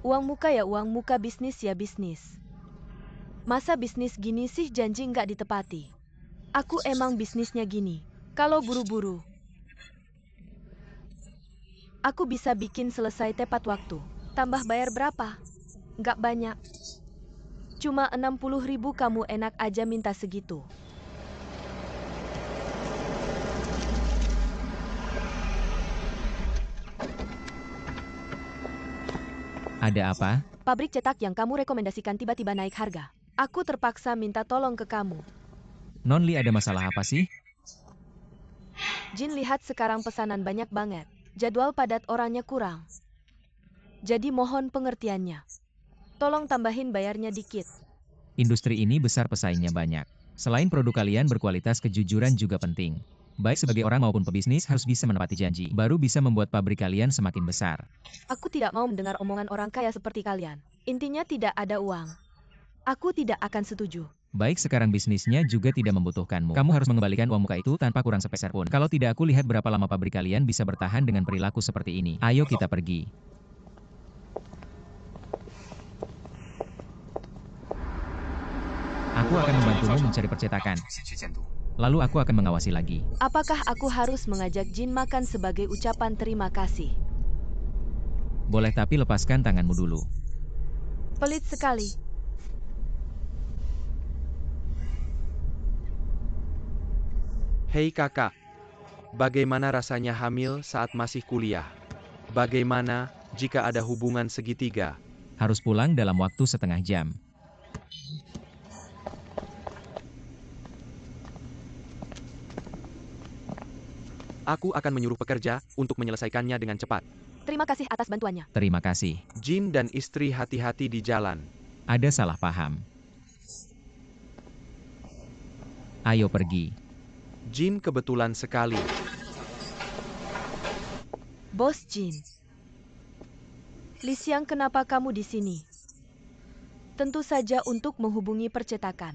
S1: Uang muka ya uang muka, bisnis ya bisnis. Masa bisnis gini sih janji nggak ditepati? Aku emang bisnisnya gini. Kalau buru-buru, aku bisa bikin selesai tepat waktu. Tambah bayar berapa? Nggak banyak. Cuma 60.000, kamu enak aja minta segitu.
S3: Ada apa?
S1: Pabrik cetak yang kamu rekomendasikan tiba-tiba naik harga. Aku terpaksa minta tolong ke kamu.
S3: Nonly, ada masalah apa sih?
S1: Jin, lihat sekarang pesanan banyak banget. Jadwal padat, orangnya kurang. Jadi mohon pengertiannya. Tolong tambahin bayarnya dikit.
S3: Industri ini besar, pesaingnya banyak. Selain produk kalian berkualitas, kejujuran juga penting. Baik sebagai orang maupun pebisnis harus bisa menepati janji, baru bisa membuat pabrik kalian semakin besar.
S1: Aku tidak mau mendengar omongan orang kaya seperti kalian. Intinya tidak ada uang. Aku tidak akan setuju.
S3: Baik, sekarang bisnisnya juga tidak membutuhkanmu. Kamu harus mengembalikan uang muka itu tanpa kurang sepeser pun. Kalau tidak, aku lihat berapa lama pabrik kalian bisa bertahan dengan perilaku seperti ini. Ayo kita pergi. Aku akan membantumu mencari percetakan. Lalu aku akan mengawasi lagi.
S1: Apakah aku harus mengajak Jin makan sebagai ucapan terima kasih?
S3: Boleh, tapi lepaskan tanganmu dulu.
S1: Pelit sekali.
S2: Hei kakak, bagaimana rasanya hamil saat masih kuliah? Bagaimana jika ada hubungan segitiga?
S3: Harus pulang dalam waktu setengah jam.
S2: Aku akan menyuruh pekerja untuk menyelesaikannya dengan cepat.
S1: Terima kasih atas bantuannya.
S3: Terima kasih.
S2: Jin dan istri hati-hati di jalan.
S3: Ada salah paham. Ayo pergi.
S2: Jin kebetulan sekali.
S1: Bos Jin. Li Xiang, kenapa kamu di sini? Tentu saja untuk menghubungi percetakan.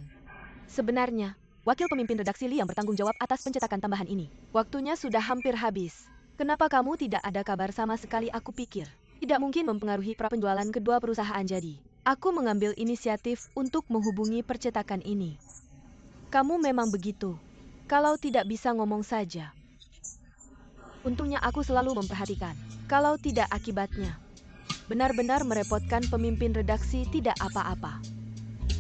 S1: Sebenarnya, wakil pemimpin redaksi Li yang bertanggung jawab atas pencetakan tambahan ini. Waktunya sudah hampir habis. Kenapa kamu tidak ada kabar sama sekali? Aku pikir tidak mungkin mempengaruhi prapenjualan kedua perusahaan, jadi aku mengambil inisiatif untuk menghubungi percetakan ini. Kamu memang begitu. Kalau tidak bisa ngomong saja. Untungnya aku selalu memperhatikan. Kalau tidak, akibatnya benar-benar merepotkan pemimpin redaksi. Tidak apa-apa.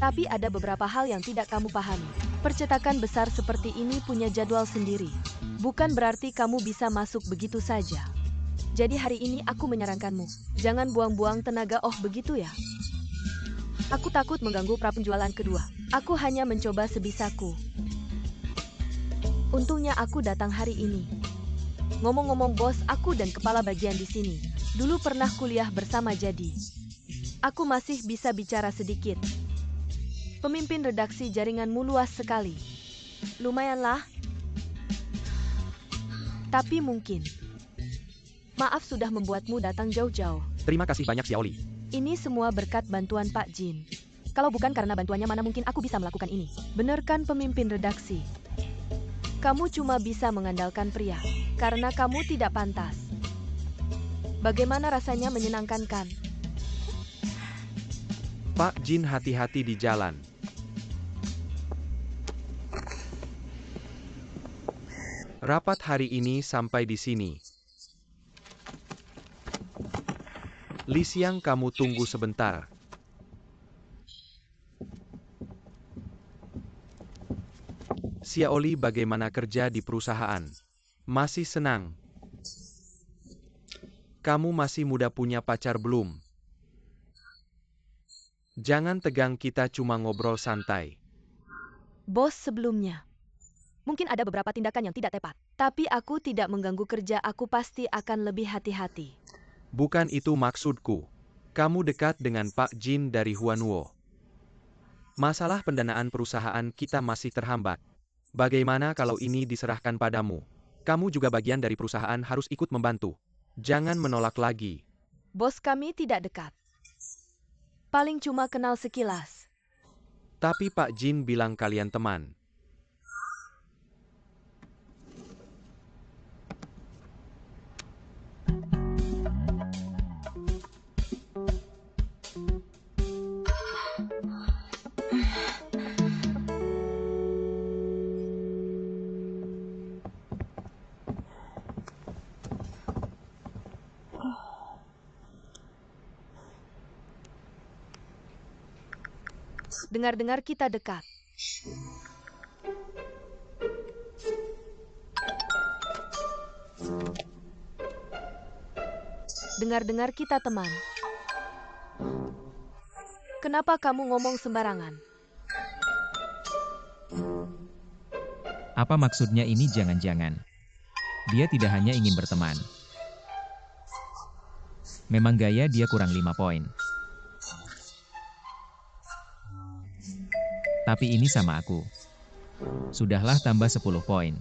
S1: Tapi ada beberapa hal yang tidak kamu pahami. Percetakan besar seperti ini punya jadwal sendiri. Bukan berarti kamu bisa masuk begitu saja. Jadi hari ini aku menyarankanmu, jangan buang-buang tenaga. Oh begitu ya? Aku takut mengganggu prapenjualan kedua. Aku hanya mencoba sebisaku. Untungnya aku datang hari ini. Ngomong-ngomong bos, aku dan kepala bagian di sini dulu pernah kuliah bersama, jadi aku masih bisa bicara sedikit. Pemimpin redaksi jaringanmu luas sekali. Lumayanlah. Tapi mungkin maaf sudah membuatmu datang jauh-jauh.
S2: Terima kasih banyak Xiaoli.
S1: Ini semua berkat bantuan Pak Jin. Kalau bukan karena bantuannya, mana mungkin aku bisa melakukan ini. Bener kan pemimpin redaksi? Kamu cuma bisa mengandalkan pria, karena kamu tidak pantas. Bagaimana rasanya, menyenangkan kan?
S2: Pak Jin, hati-hati di jalan. Rapat hari ini sampai di sini. Li Xiang, kamu tunggu sebentar. Xiaoli, bagaimana kerja di perusahaan? Masih senang? Kamu masih muda, punya pacar belum? Jangan tegang, kita cuma ngobrol santai.
S1: Bos, sebelumnya mungkin ada beberapa tindakan yang tidak tepat. Tapi aku tidak mengganggu kerja, aku pasti akan lebih hati-hati.
S2: Bukan itu maksudku. Kamu dekat dengan Pak Jin dari Huanwo. Masalah pendanaan perusahaan kita masih terhambat. Bagaimana kalau ini diserahkan padamu? Kamu juga bagian dari perusahaan, harus ikut membantu. Jangan menolak lagi.
S1: Bos, kami tidak dekat. Paling cuma kenal sekilas.
S2: Tapi Pak Jin bilang kalian teman.
S1: Dengar-dengar kita dekat. Dengar-dengar kita teman. Kenapa kamu ngomong sembarangan?
S3: Apa maksudnya ini? Jangan-jangan dia tidak hanya ingin berteman. Memang gaya dia kurang 5 poin. Tapi ini sama aku. Sudahlah, tambah 10 poin.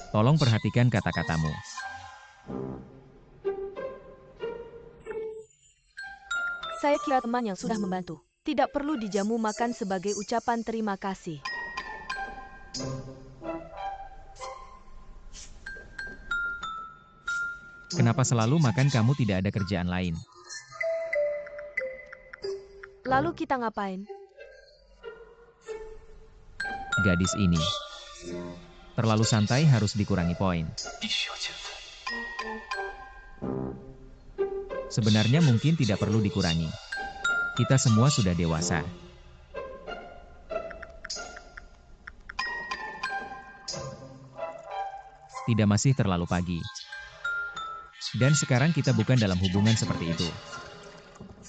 S3: Tolong perhatikan kata-katamu.
S1: Saya kira teman yang sudah membantu. Tidak perlu dijamu makan sebagai ucapan terima kasih.
S3: Kenapa selalu makan, kamu tidak ada kerjaan lain?
S1: Lalu kita ngapain?
S3: Gadis ini terlalu santai, harus dikurangi poin. Sebenarnya mungkin tidak perlu dikurangi. Kita semua sudah dewasa. Tidak, masih terlalu pagi. Dan sekarang kita bukan dalam hubungan seperti itu.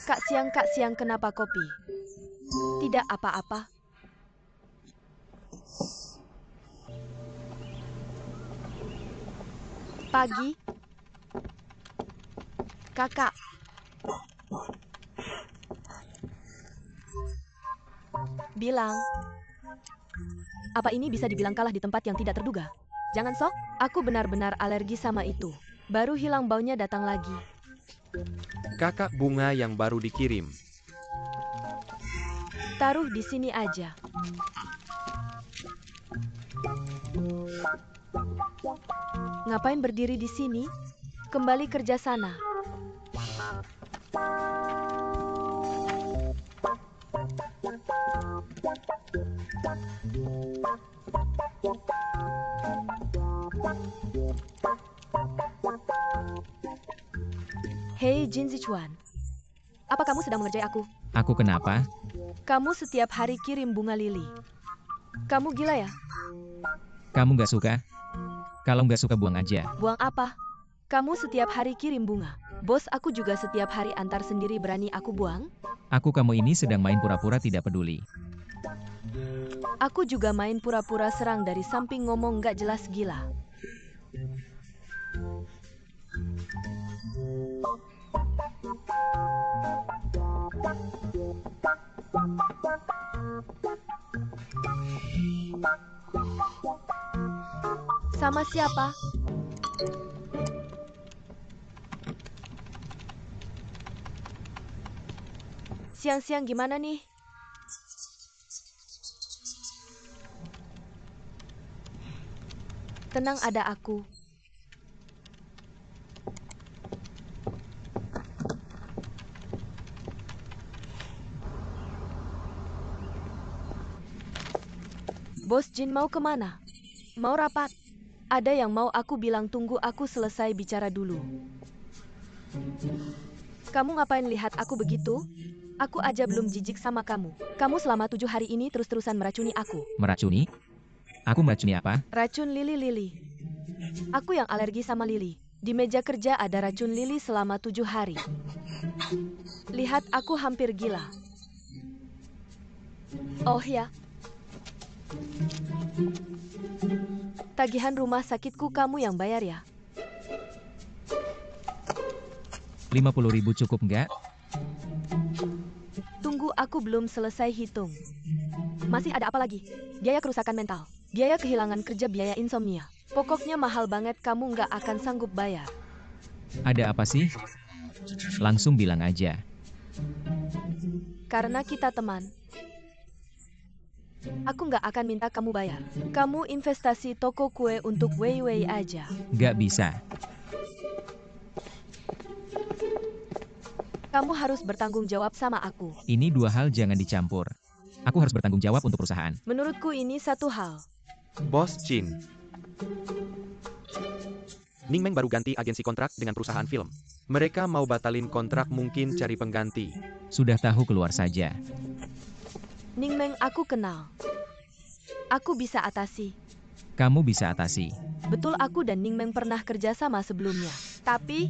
S1: Kak Siang, kenapa kopi? Tidak apa-apa. Pagi. Kakak. Bilang. Apa ini bisa dibilang kalah di tempat yang tidak terduga? Jangan sok, aku benar-benar alergi sama itu. Baru hilang baunya datang lagi.
S2: Kakak bunga yang baru dikirim.
S1: Taruh di sini aja. Ngapain berdiri di sini? Kembali kerja sana. Hei Jin Zichuan, apa kamu sedang mengerjai aku?
S3: Aku kenapa?
S1: Kamu setiap hari kirim bunga lili. Kamu gila ya?
S3: Kamu nggak suka? Kalau nggak suka, buang aja.
S1: Buang apa? Kamu setiap hari kirim bunga. Bos aku juga setiap hari antar sendiri, berani aku buang?
S3: Kamu ini sedang main pura-pura tidak peduli.
S1: Aku juga main pura-pura serang dari samping, ngomong nggak jelas, gila. Sama siapa? Siang-siang gimana nih? Tenang, ada aku. Bos Jin mau kemana? Mau rapat? Ada yang mau aku bilang, tunggu aku selesai bicara dulu. Kamu ngapain lihat aku begitu? Aku aja belum jijik sama kamu. Kamu selama 7 hari ini terus-terusan meracuni aku.
S3: Meracuni? Aku meracuni apa?
S1: Racun lili. Aku yang alergi sama lili. Di meja kerja ada racun lili selama 7 hari. Lihat, aku hampir gila. Oh ya. Tagihan rumah sakitku kamu yang bayar ya?
S3: 50.000 cukup nggak?
S1: Tunggu, aku belum selesai hitung. Masih ada apa lagi? Biaya kerusakan mental, biaya kehilangan kerja, biaya insomnia. Pokoknya mahal banget, kamu nggak akan sanggup bayar.
S3: Ada apa sih? Langsung bilang aja.
S1: Karena kita teman. Aku nggak akan minta kamu bayar. Kamu investasi toko kue untuk Wei aja.
S3: Nggak bisa.
S1: Kamu harus bertanggung jawab sama aku.
S3: Ini dua hal, jangan dicampur. Aku harus bertanggung jawab untuk perusahaan.
S1: Menurutku ini satu hal.
S2: Bos Jin. Ningmeng baru ganti agensi kontrak dengan perusahaan film. Mereka mau batalin kontrak, mungkin cari pengganti.
S3: Sudah tahu, keluar saja.
S1: Ningmeng aku kenal. Aku bisa atasi.
S3: Kamu bisa atasi.
S1: Betul, aku dan Ningmeng pernah kerja sama sebelumnya. Tapi,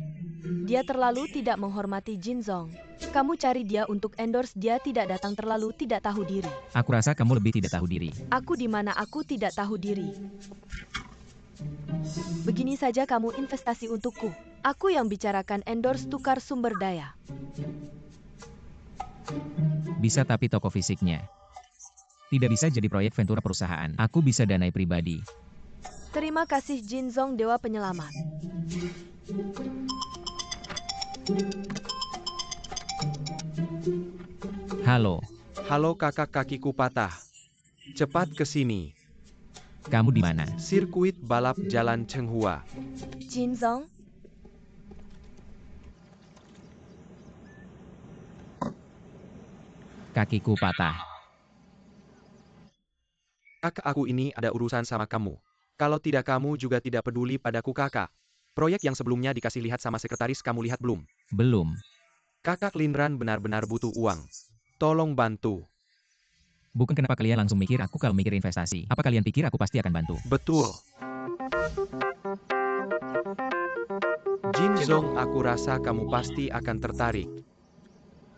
S1: dia terlalu tidak menghormati Jin Zong. Kamu cari dia untuk endorse, dia tidak datang, terlalu tidak tahu diri.
S3: Aku rasa kamu lebih tidak tahu diri.
S1: Aku di mana aku tidak tahu diri. Begini saja kamu investasi untukku. Aku yang bicarakan endorse, tukar sumber daya.
S3: Bisa tapi toko fisiknya. Tidak bisa jadi proyek ventura perusahaan. Aku bisa danai pribadi.
S1: Terima kasih Jinzong Dewa Penyelamat.
S3: Halo,
S2: Halo kakak, kakiku patah. Cepat ke sini.
S3: kamu di mana?
S2: Sirkuit balap Jalan Chenghua.
S1: Jinzong,
S3: Kakiku patah.
S2: Kakak, aku ini ada urusan sama kamu. Kalau tidak, kamu juga tidak peduli padaku kakak. Proyek yang sebelumnya dikasih lihat sama sekretaris kamu lihat belum?
S3: Belum.
S2: Kakak Linran benar-benar butuh uang. Tolong bantu.
S3: Bukan kenapa kalian langsung mikir aku kalau mikir investasi. Apa kalian pikir aku pasti akan bantu?
S2: Betul. Jinzong, aku rasa kamu pasti akan tertarik.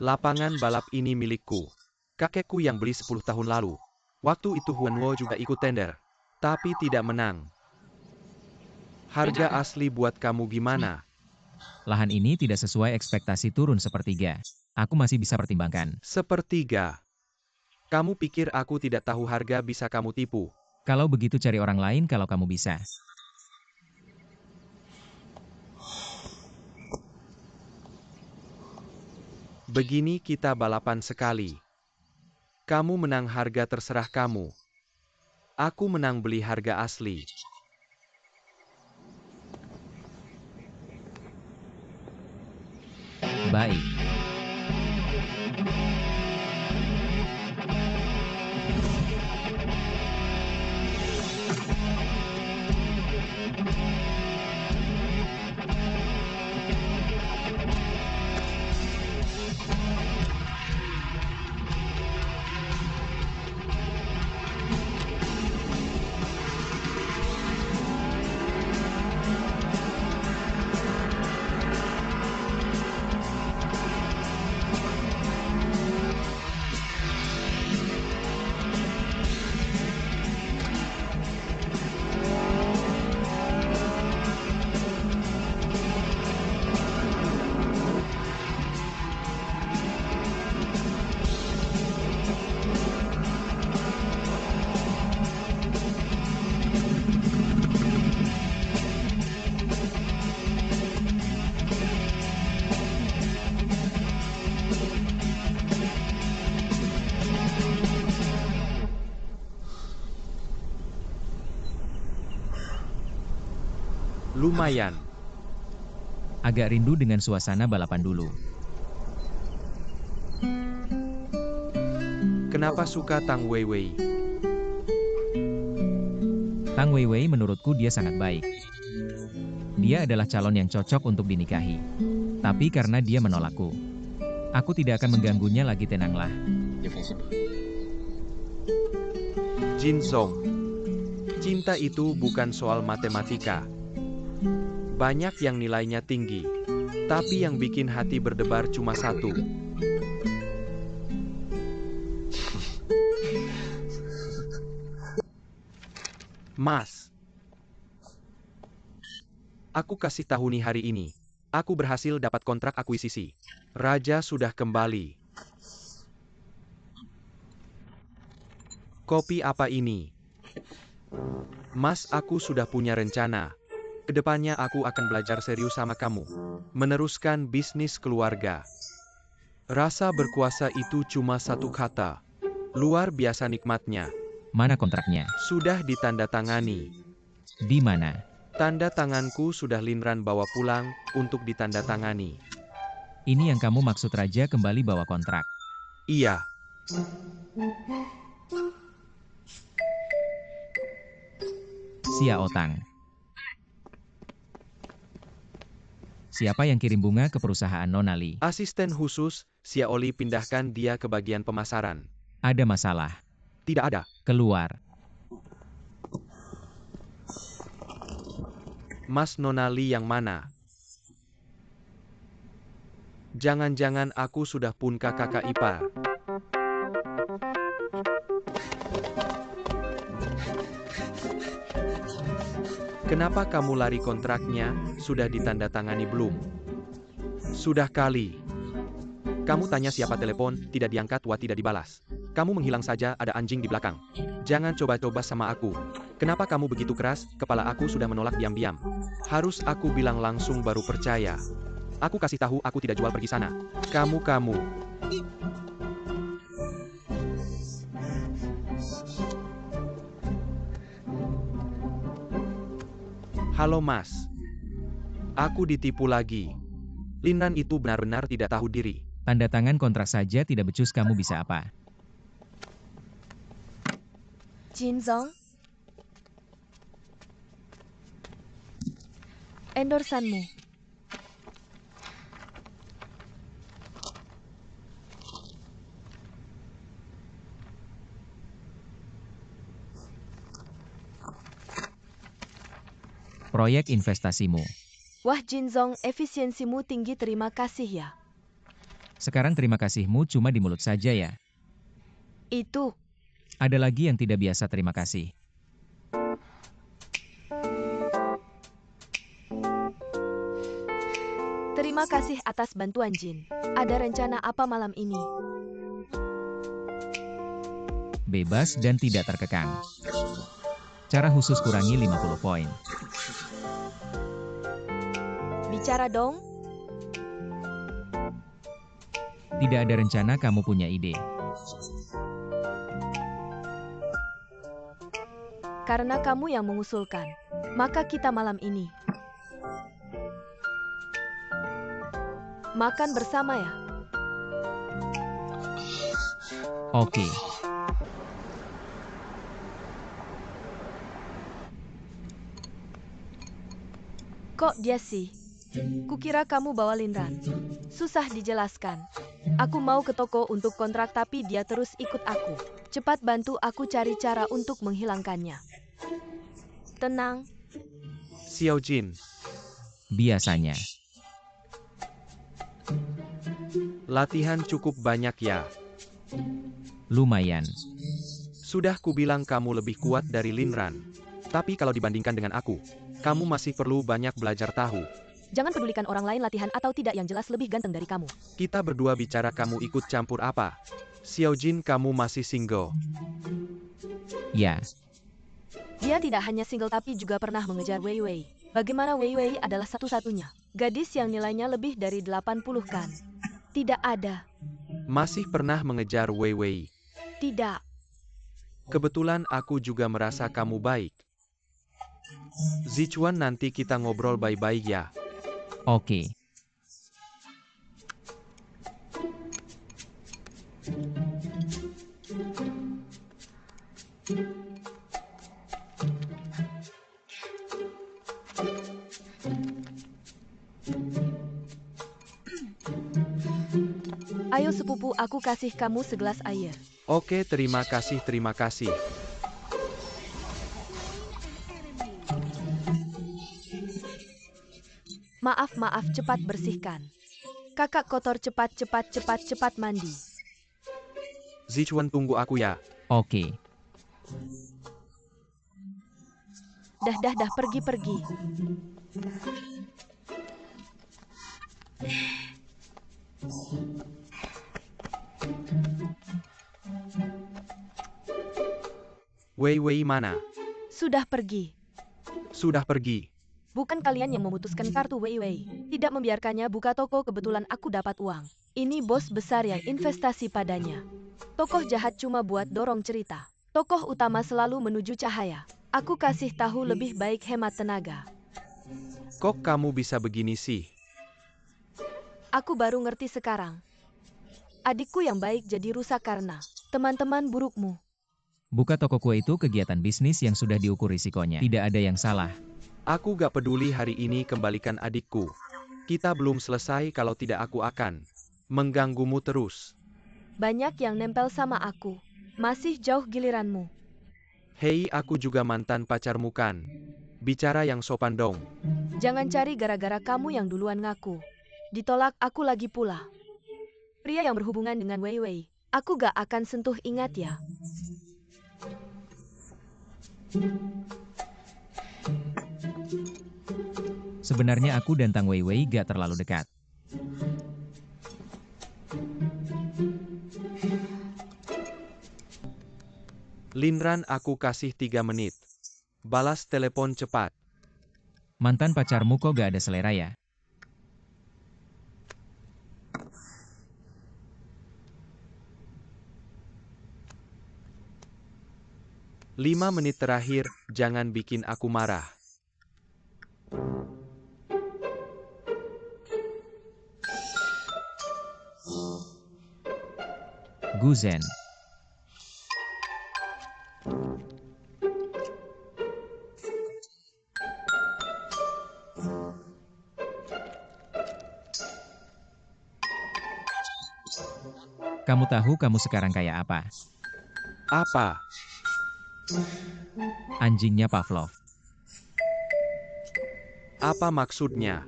S2: Lapangan balap ini milikku. Kakekku yang beli 10 tahun lalu. Waktu itu Huanwo juga ikut tender. Tapi tidak menang. Harga asli buat kamu gimana?
S3: Lahan ini tidak sesuai ekspektasi, turun sepertiga. Aku masih bisa pertimbangkan.
S2: Sepertiga. Kamu pikir aku tidak tahu harga bisa kamu tipu?
S3: Kalau begitu cari orang lain kalau kamu bisa.
S2: Begini kita balapan sekali. Kamu menang harga terserah kamu. Aku menang beli harga asli.
S3: Baik.
S2: Lumayan.
S3: Agak rindu dengan suasana balapan dulu.
S2: Kenapa suka Tang Weiwei?
S3: Tang Weiwei menurutku dia sangat baik. Dia adalah calon yang cocok untuk dinikahi. Tapi karena dia menolakku, aku tidak akan mengganggunya lagi, tenanglah.
S2: Jinzong. Cinta itu bukan soal matematika. Banyak yang nilainya tinggi. Tapi yang bikin hati berdebar cuma satu. Mas. Aku kasih tahu nih hari ini. Aku berhasil dapat kontrak akuisisi. Raja sudah kembali. Kopi apa ini? Mas, aku sudah punya rencana. Kedepannya aku akan belajar serius sama kamu. Meneruskan bisnis keluarga. Rasa berkuasa itu cuma satu kata. Luar biasa nikmatnya.
S3: Mana kontraknya?
S2: Sudah ditandatangani.
S3: Di mana?
S2: Tanda tanganku sudah Linran bawa pulang untuk ditandatangani.
S3: Ini yang kamu maksud raja kembali bawa kontrak?
S2: Iya.
S3: Sia Otang. Siapa yang kirim bunga ke perusahaan Nona Li?
S2: Asisten khusus, Xia Oli, pindahkan dia ke bagian pemasaran.
S3: Ada masalah?
S2: Tidak ada.
S3: Keluar.
S2: Mas, Nona Li yang mana? Jangan-jangan aku sudah pun kakak ipar. Kenapa kamu lari, kontraknya sudah ditandatangani belum? Sudah kali. Kamu tanya siapa telepon, tidak diangkat wah tidak dibalas. Kamu menghilang saja, ada anjing di belakang. Jangan coba-coba sama aku. Kenapa kamu begitu keras? Kepala aku sudah menolak diam-diam. Harus aku bilang langsung baru percaya. Aku kasih tahu aku tidak jual pergi sana. Kamu. Halo Mas. Aku ditipu lagi. Linran itu benar-benar tidak tahu diri.
S3: Tanda tangan kontrak saja tidak becus, kamu bisa apa?
S1: Jin Zong, endorsanmu.
S3: Proyek investasimu.
S1: Wah Jin Zong, efisiensimu tinggi, terima kasih ya.
S3: Sekarang terima kasihmu cuma di mulut saja ya.
S1: Itu,
S3: Ada lagi yang tidak biasa terima kasih.
S1: terima kasih atas bantuan Jin. Ada rencana apa malam ini?
S3: Bebas dan tidak terkekang. Cara khusus kurangi 50 poin.
S1: Bicara dong.
S3: Tidak ada rencana, kamu punya ide.
S1: Karena kamu yang mengusulkan, maka kita malam ini makan bersama ya.
S3: Oke.
S1: Kok dia sih? Kukira kamu bawa Linran. Susah dijelaskan. Aku mau ke toko untuk kontrak tapi dia terus ikut aku. Cepat bantu aku cari cara untuk menghilangkannya. Tenang.
S2: Xiao Jin.
S3: Biasanya.
S2: Latihan cukup banyak ya.
S3: Lumayan.
S2: Sudah kubilang kamu lebih kuat dari Linran. Tapi kalau dibandingkan dengan aku, kamu masih perlu banyak belajar tahu.
S1: Jangan pedulikan orang lain latihan atau tidak, yang jelas lebih ganteng dari kamu.
S2: Kita berdua bicara, kamu ikut campur apa? Xiao Jin, kamu masih single.
S3: Ya.
S1: Dia tidak hanya single tapi juga pernah mengejar Wei Wei. Bagaimana Wei Wei adalah satu-satunya gadis yang nilainya lebih dari 80 kan? Tidak ada.
S2: Masih pernah mengejar Wei Wei.
S1: Tidak.
S2: Kebetulan aku juga merasa kamu baik. Zichuan, nanti kita ngobrol baik-baik ya.
S3: Oke.
S1: Ayo sepupu, aku kasih kamu segelas air.
S2: Oke, terima kasih, terima kasih.
S1: Maaf, cepat bersihkan. Kakak kotor, cepat mandi.
S2: Zichuan, tunggu aku ya.
S3: Oke.
S1: Dah, pergi.
S2: Wei Wei mana?
S1: Sudah pergi.
S2: Sudah pergi.
S1: Bukan kalian yang memutuskan kartu Wei Wei. Tidak membiarkannya buka toko, kebetulan aku dapat uang. Ini bos besar yang investasi padanya. Tokoh jahat cuma buat dorong cerita. Tokoh utama selalu menuju cahaya. Aku kasih tahu lebih baik hemat tenaga.
S2: Kok kamu bisa begini sih?
S1: Aku baru ngerti sekarang. Adikku yang baik jadi rusak karena teman-teman burukmu.
S3: Buka toko kue itu kegiatan bisnis yang sudah diukur risikonya. Tidak ada yang salah.
S2: Aku gak peduli hari ini, kembalikan adikku. Kita belum selesai, kalau tidak aku akan mengganggumu terus.
S1: Banyak yang nempel sama aku. Masih jauh giliranmu.
S2: Hei, aku juga mantan pacarmu kan? Bicara yang sopan dong.
S1: Jangan cari gara-gara kamu yang duluan ngaku. Ditolak aku lagi pula. Pria yang berhubungan dengan Wei Wei, aku gak akan sentuh, ingat ya.
S3: Sebenarnya aku dan Tang Wei Wei gak terlalu dekat.
S2: Linran, aku kasih 3 menit. Balas telepon cepat.
S3: Mantan pacarmu kok gak ada selera ya?
S2: Lima menit terakhir, jangan bikin aku marah.
S3: Guzen. Kamu tahu kamu sekarang kayak apa?
S2: Apa?
S3: Anjingnya Pavlov.
S2: Apa maksudnya?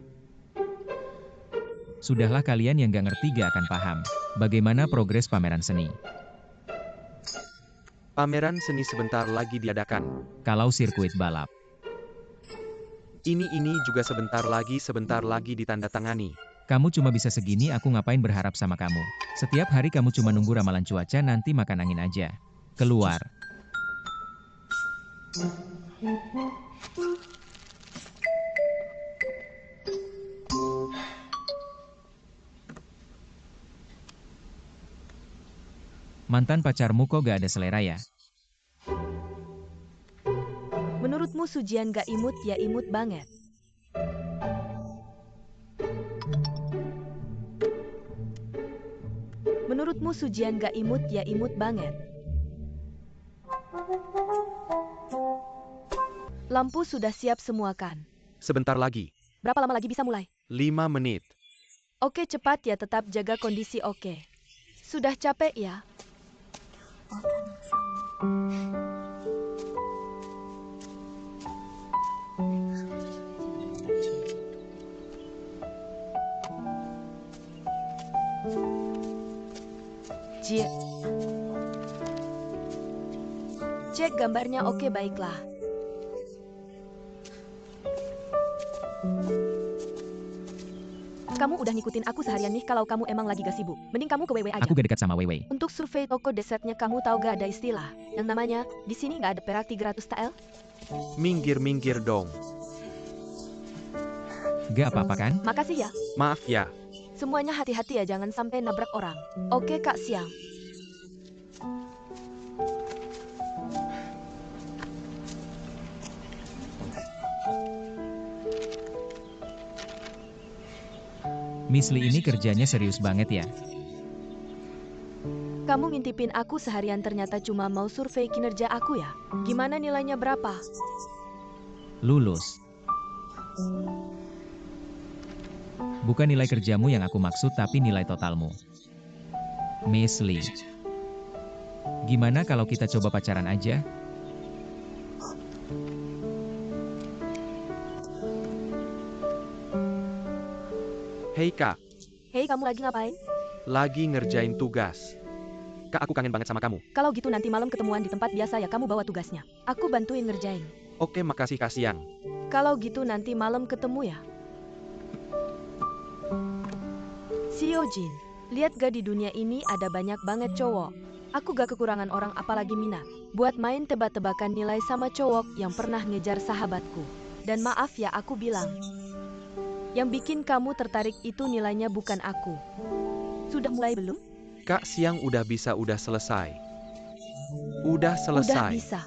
S3: Sudahlah, kalian yang gak ngerti gak akan paham. Bagaimana progres pameran seni?
S2: Pameran seni sebentar lagi diadakan.
S3: Kalau sirkuit balap.
S2: Ini juga sebentar lagi ditandatangani.
S3: Kamu cuma bisa segini, aku ngapain berharap sama kamu. Setiap hari kamu cuma nunggu ramalan cuaca, nanti makan angin aja. Keluar. Mantan pacarmu kok gak ada selera ya?
S1: Menurutmu Sujian gak imut ya? Imut banget. Menurutmu Sujian gak imut ya? Imut banget. Lampu sudah siap semua kan?
S2: Sebentar lagi.
S1: Berapa lama lagi bisa mulai?
S2: 5 menit.
S1: Oke, cepat ya, tetap jaga kondisi. Oke. Sudah capek ya? Jie. Cek gambarnya. Oke, baiklah. Kamu udah ngikutin aku seharian nih. Kalau kamu emang lagi gak sibuk, mending kamu ke WW aja.
S3: Aku gak dekat sama Weiwei.
S1: Untuk survei toko desertnya, kamu tahu gak ada istilah yang namanya di sini gak ada perak 300 TL?
S2: Minggir dong.
S3: Gak apa-apa kan?
S1: Makasih ya.
S2: Maaf ya.
S1: Semuanya hati-hati ya, jangan sampai nabrak orang. Oke Kak Siang.
S3: Miss Lee ini kerjanya serius banget ya.
S1: Kamu ngintipin aku seharian, ternyata cuma mau survei kinerja aku ya? Gimana, nilainya berapa?
S3: Lulus. Bukan nilai kerjamu yang aku maksud, tapi nilai totalmu. Miss Lee. Gimana kalau kita coba pacaran aja?
S2: Hei Kak,
S1: Hei, kamu lagi ngapain?
S2: lagi ngerjain tugas. Kak, aku kangen banget sama kamu.
S1: Kalau gitu nanti malam ketemuan di tempat biasa ya, kamu bawa tugasnya. Aku bantuin ngerjain.
S2: Oke, makasih Kak Siang.
S1: Kalau gitu nanti malam ketemu ya. Si Yojin, lihat gak, di dunia ini ada banyak banget cowok. Aku gak kekurangan orang, apalagi minat buat main tebak-tebakan nilai sama cowok yang pernah ngejar sahabatku. Dan maaf ya, aku bilang, yang bikin kamu tertarik itu nilainya, bukan aku. Sudah mulai belum?
S2: Kak Siang udah selesai. Udah selesai.
S1: Udah bisa.